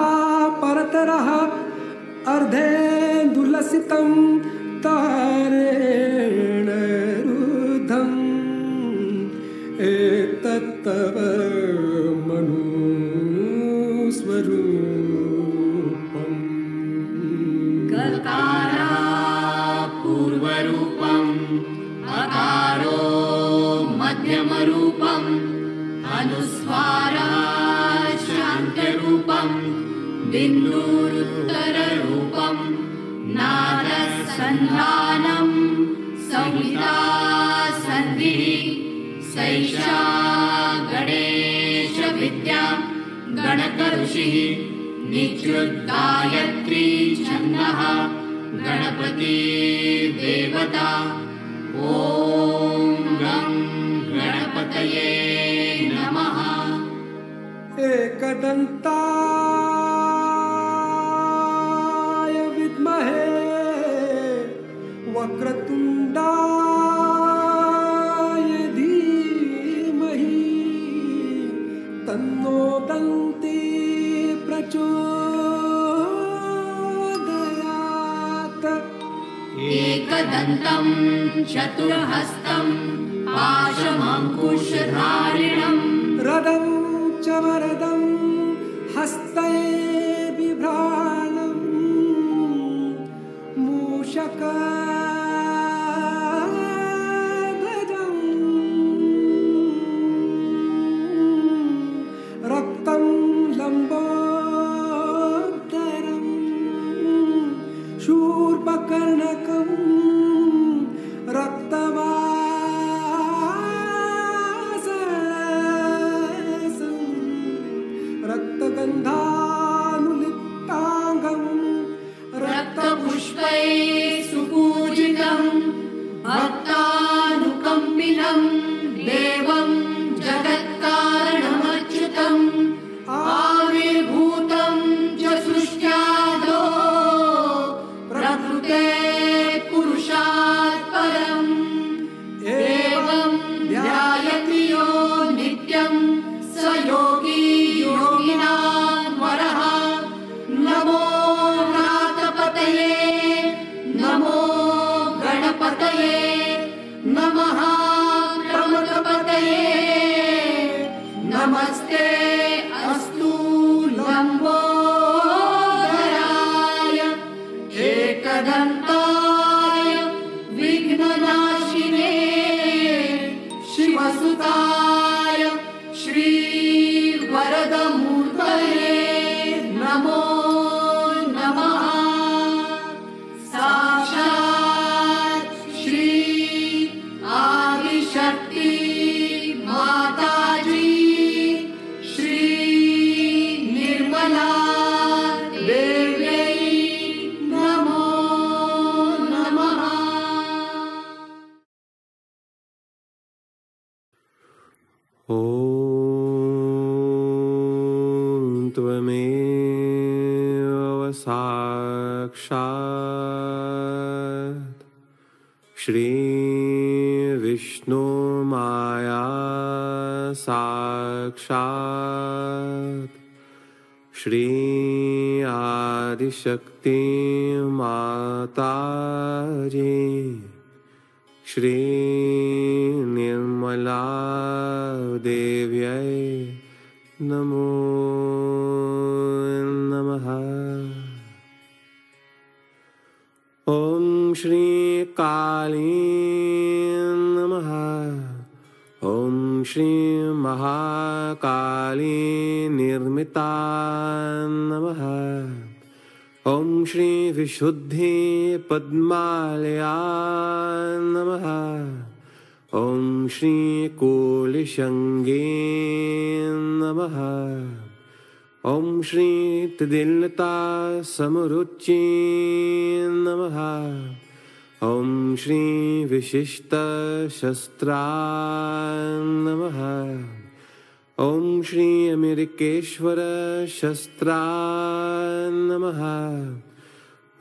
परतरः अर्धेन्दुलसितं तारेण रुद्धम् एतत्तव मनुस्वरूपम् गकारा पूर्वरूपम् अकारो मध्यमरूपम् अनुस्वारः शान्तरूपम् बिन्दुरुत्तररूपम् नादसन्धानं संहिता सन्धिः सैषा गणेशविद्या गणकऋषिः निच्युद्गायत्री छन्दः गणपति देवता ॐ गं गणपतये नमः। एकदन्ताय विद्महे वक्रतुण्डाय धीमहि तन्नो दन्ति प्रचोदयात्। एकदन्तं चतुर्हस्तं पाशमङ्कुशधारिणं रदं च वरदं हस्तै बिभ्राणं मूषकध्वजं रक्तं लम्बोदरं शूर्पकर्णकं रक्तवाससं रक्तगन्धानुलिप्ताङ्गं रक्तपुष्पैः सुपूजितं भक्तानुकम्पिनं देवं जगत्कारणमच्युतम् आविर्भूतं च सृष्ट्यादौ प्रकृते पुरुषात् परम् एवं ध्यायति यो नित्यं स योगी योगिनां वरः। नमो नाथपतये नमो गणपतये नमः प्रमथपतये नमस्ते अस्तु लम्बोदराय एकदन्ताय विघ्ननाशिने शिवसुताय श्री वरदमूर्तये नमो नमः। साक्षात् श्री आदिशक्ति माताजी श्री निर्मला देव्यै नमो नमः। ॐ त्वमेव साक्षात् श्री विष्णुमाया साक्षात् श्री आदिशक्ति माताजी श्री निर्मला देव्यै नमो नमः। ॐ श्री काली नमः। ॐ श्री महाकाली निर्मिता नमः। ॐ श्री विशुद्धि पद्मालया नमः। ॐ श्री कुलशङ्गे नमः। ॐ श्री त्रिदिलता समरुचि नमः। ॐ श्री विशिष्टशस्त्रा नमः। ॐ श्री अमेरिकेश्वर शस्त्रा नमः।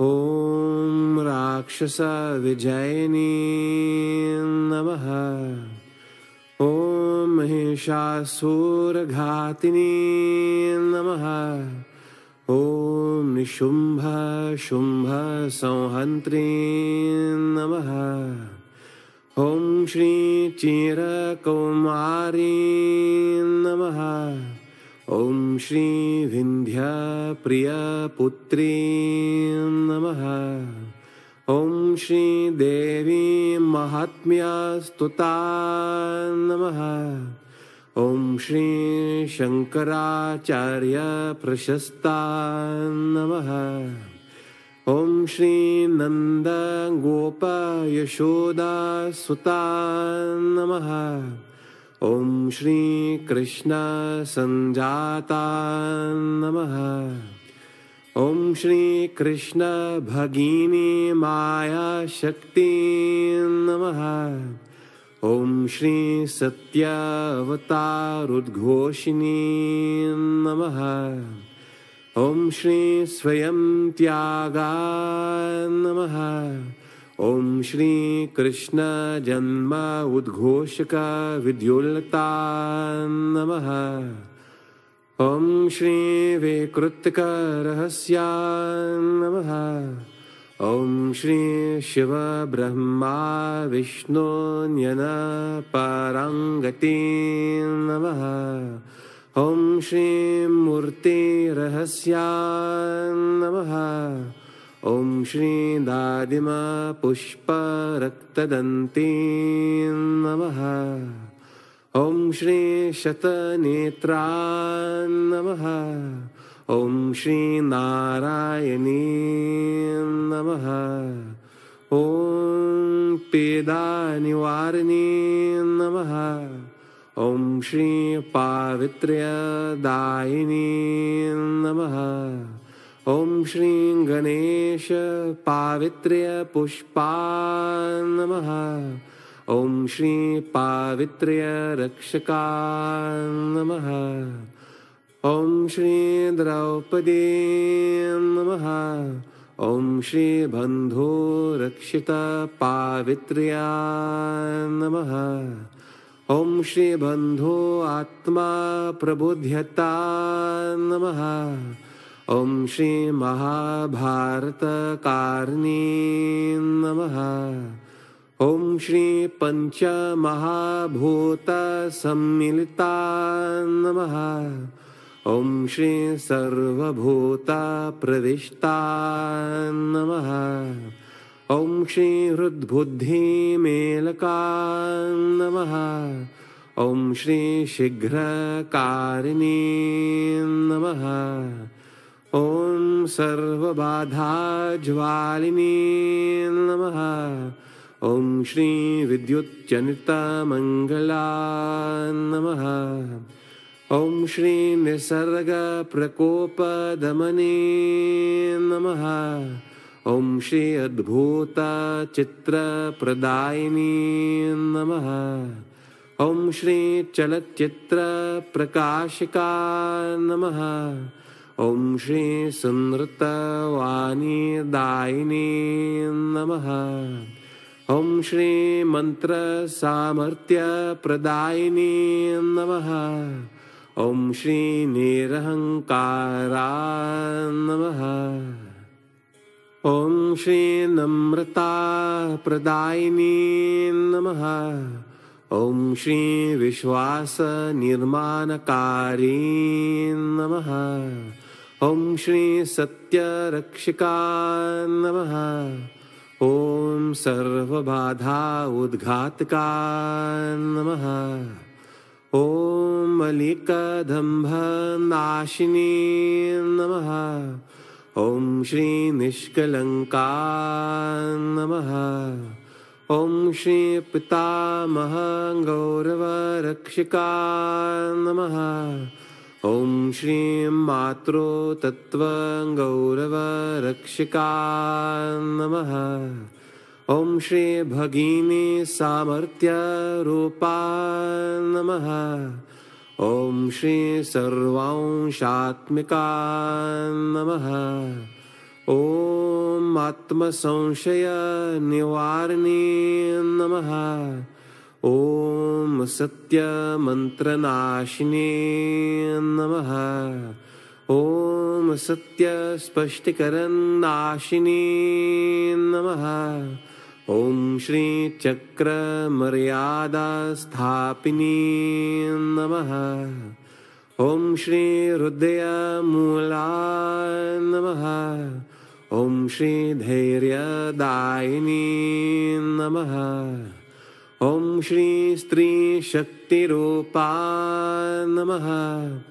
ॐ राक्षस विजयिनी नमः। ॐ महिषासुरघातिनी नमः। ॐ निशुम्भ शुम्भ संहन्त्री नमः। ॐ श्री चिरकौमारी नमः। ॐ श्री विन्ध्यप्रियपुत्री नमः। ॐ श्री देवी महात्म्यस्तुता नमः। ॐ श्री शङ्कराचार्य प्रशस्ता नमः। ॐ श्री नन्द गोप यशोदा सुता नमः। ॐ श्री कृष्ण संजाता नमः। Om Shri Krishna Bhagini Maya Shakti Namaha. Om Shri Satya Avatar Udghoshini Namaha. Om Shri Swayam Tyaga Namaha. Om Shri Krishna Janma Udghoshaka Vidyulata Namaha. Om Shri Vikrutika Rahasya Namaha. Om Shri Shiva Brahma Vishnu Nyana Parangati Namaha. Om Shri Murti Rahasya Namaha. Om Shri Dadima Pushpa Raktadanti Namaha. Om Shri Shatanetra Namaha. Om Shri Narayani Namaha. Om Peda Nivarani Namaha. Om Shri Pavitrya Dayini Namaha. Om Shri Ganesha Pavitrya Pushpa Namaha. Om Shri Pavitrya Rakshaka Namaha. Om Shri Draupadi Namaha. Om Shri Bandhu Rakshita Pavitrya Namaha. Om Shri Bandhu Atma Prabudhyata Namaha. Om Shri Mahabharata Karni Namaha. Om Shri Pancha Mahabhuta Sammilita Namaha. Om Shri Sarvabhuta Pravishta Namaha. Om Shri Rudbhuddhi Melaka Namaha. Om Shri Shighra Karini Namaha. Om Sarvabadha Jvalini Namaha. Om Shri Vidyut Janita Mangala Namaha. Om Shri Nisarga Prakopa Damani Namaha. Om Shri Adbhuta Chitra Pradayini Namaha. Om Shri Chalat Chitra Prakashika Namaha. Om Shri Sunrata Vani Dayini Namaha. Om Shri Mantra Samarthya Pradayini Namaha. Om Shri Nirahankara Namaha. Om Shri Namrata Pradayini Namaha. Om Shri Vishwasa Nirmanakari Namaha. Om Shri Satya Rakshika Namaha. Om Sarvabadha Udghataka Namaha. Om Malika Dambha Nashini Namaha. Om Shri Nishkalanka Namaha. Om Shri Pitamaha Gaurava Rakshika Namaha. Om Shri Matro Tattva Gaurava Rakshika Namaha. Om Shri Bhagini Samarthya Rupa Namaha. Om Shri Sarvanshatmika Namaha. Om Atma Samshaya Nivarni Namaha. Om Satya Mantra Nashini Namaha. Om Satya Spashtikaran Nashini Namaha. Om Shri Chakra Maryada Sthapini Namaha. Om Shri Rudaya Mula Namaha. Om Shri Dhairya Dayini Namaha. Om Shri Stri Shakti Rupa Namaha.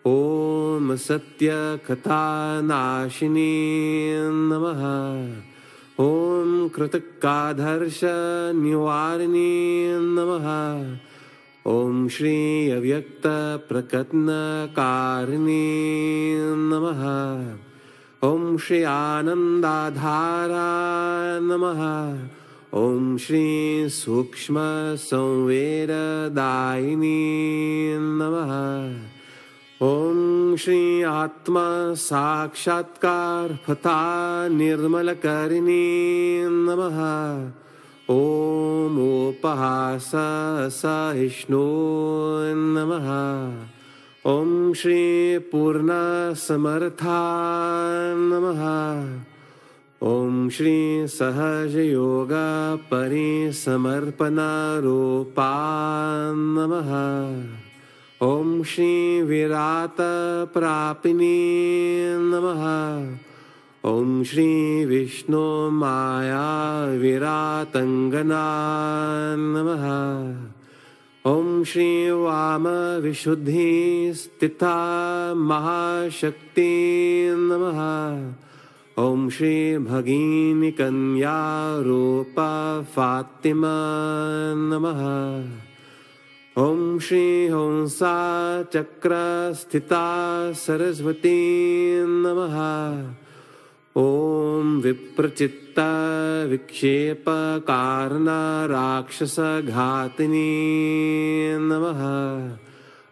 Om Satya Katha Nashini Namaha. Om Kritakadharsha Nivarni Namaha. Om Shri Avyakta Prakatna Karni Namaha. Om Shri Anandadhara Namaha. Om Shri Sukshma Samvedadayini Namaha. Om Shri Atma Sakshatkar Phata Nirmalakarini Namaha. Om Upahasa Sahishnu Namaha. Om Shri Purna Samartha Namaha. Om Shri Sahaja Yoga Parisamarpana Rupa Namaha. Om Shri Virata Prapini Namaha. Om Shri Vishnumaya Viratangana Namaha. Om Shri Vama Vishuddhi Stita Mahashakti Namaha. Om Shri Bhagini Kanya Rupa Fatima Namaha. Om Shri Homsa Chakra Sthita Saraswati Namaha. Om Viprachitta Vikshepa Karna Rakshasa Ghatini Namaha.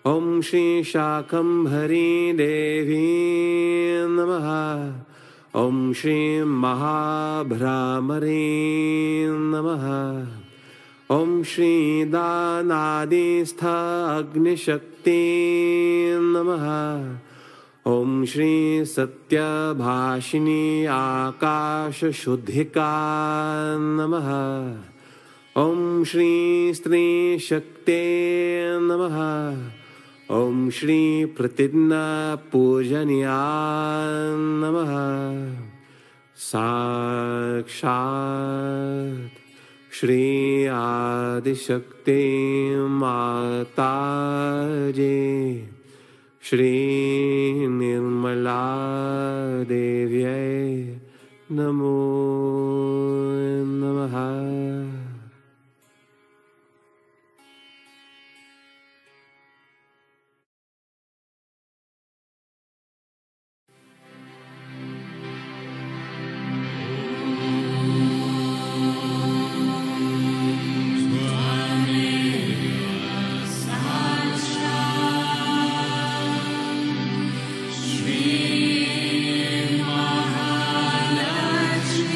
Om Shri Shakambhari Devi Namaha. Om Shri Mahabhramari Namaha. Om Shri Danadistha Agnishakti Namaha. Om Shri Satyabhashini Akasha Shuddhika Namaha. Om Shri Stri Shakti Namaha. Om Shri Pratidna Pujaniya Namaha. Sakshat Shri Adishakti Mataji'ye Shri Nirmala Devye Namo Namaha. Shri Mahalakshmi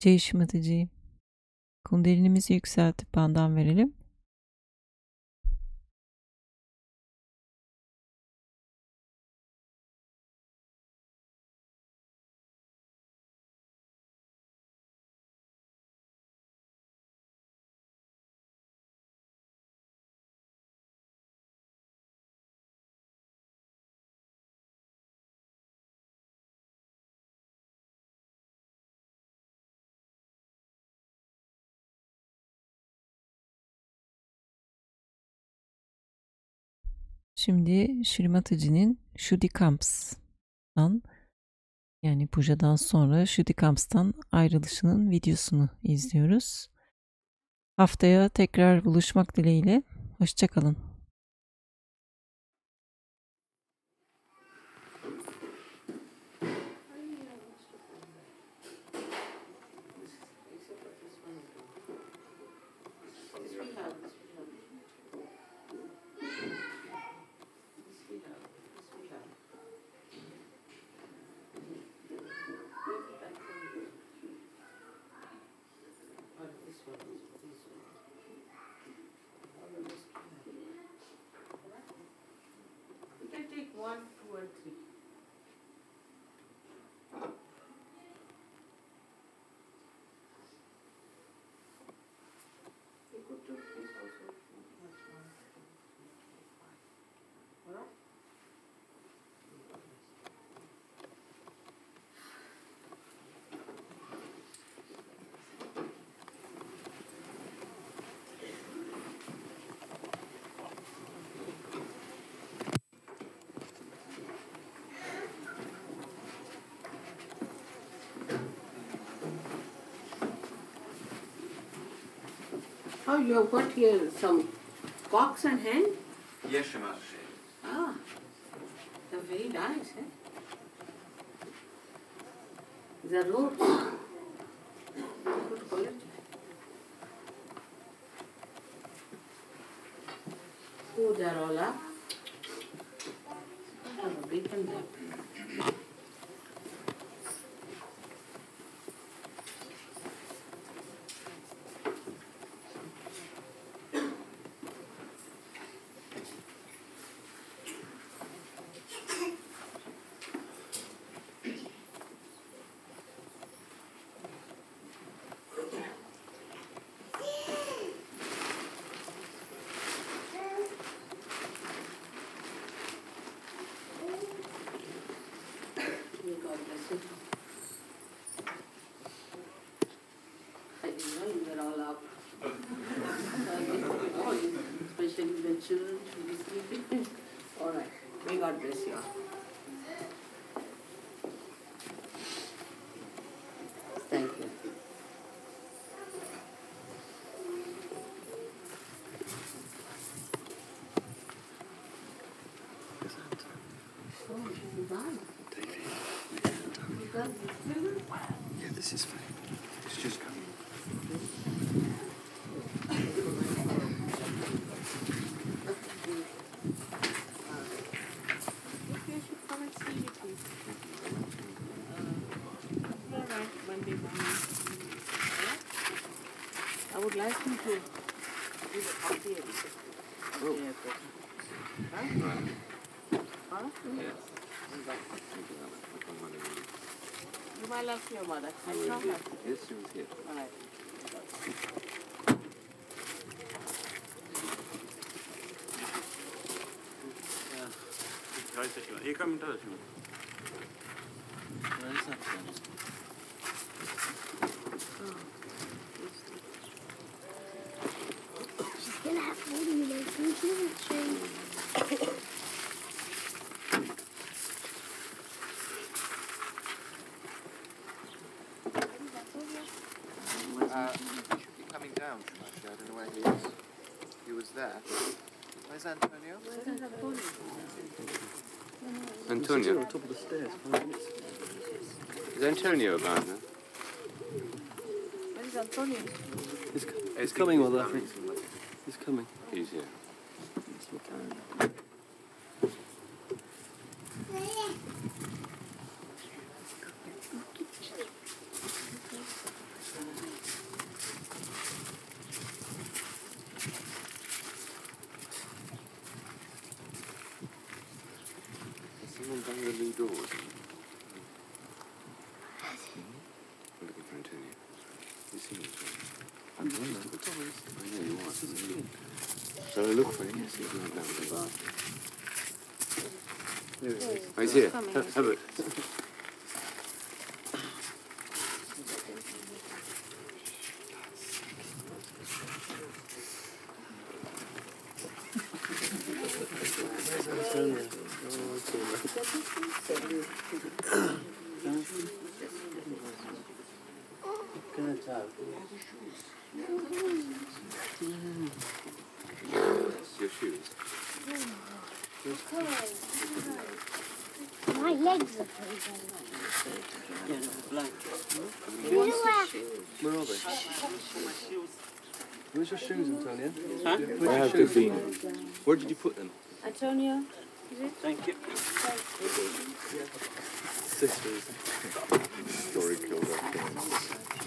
Shri Mataji'ye. Kundelinimizi yükseltip bandan verelim. Şimdi Shri Mataji'nin Shudy Camps'tan, yani Puja'dan sonra Shudy Camps'tan ayrılışının videosunu izliyoruz. Haftaya tekrar buluşmak dileğiyle. Hoşça kalın. One, two, and three. You could do this also. All right? Oh, you have got here some cocks and hen? Yes, Shri Mataji. Ah, they're very nice, eh? The roads. Good quality. Oh, they're all up. Have a bacon there. God bless you. I didn't know you were all up. Especially the children should be sleeping. All right. May God bless you all. Thank you. Oh, she's divine. Yeah, this is fine. It's just coming. You should come and see me, please. All right, Monday morning. I would like you to do the coffee and Oh. huh? Huh? Yes. You might love your mother. I saw her. Yes, she was here. All right. एका मिनिटात She's gonna have 40 minutes and she doesn't change. He should be coming down, Shri Mataji. I don't know where he is. He was there. Where's Antonio? Antonio? on top of the stairs 5 minutes. Is Antonio about now? Where is Antonio? He's coming, Mother. He's coming. He's here. Let's look at him. see him. I know you are. Shall I look for him? See if he's not down there. Oh, he's here. Have it. Your shoes. My legs are freezing. Where are they? Where's your shoes, Antonio? I have 15. Where did you put them? Antonio? Thank you. Sisters. Story killed her.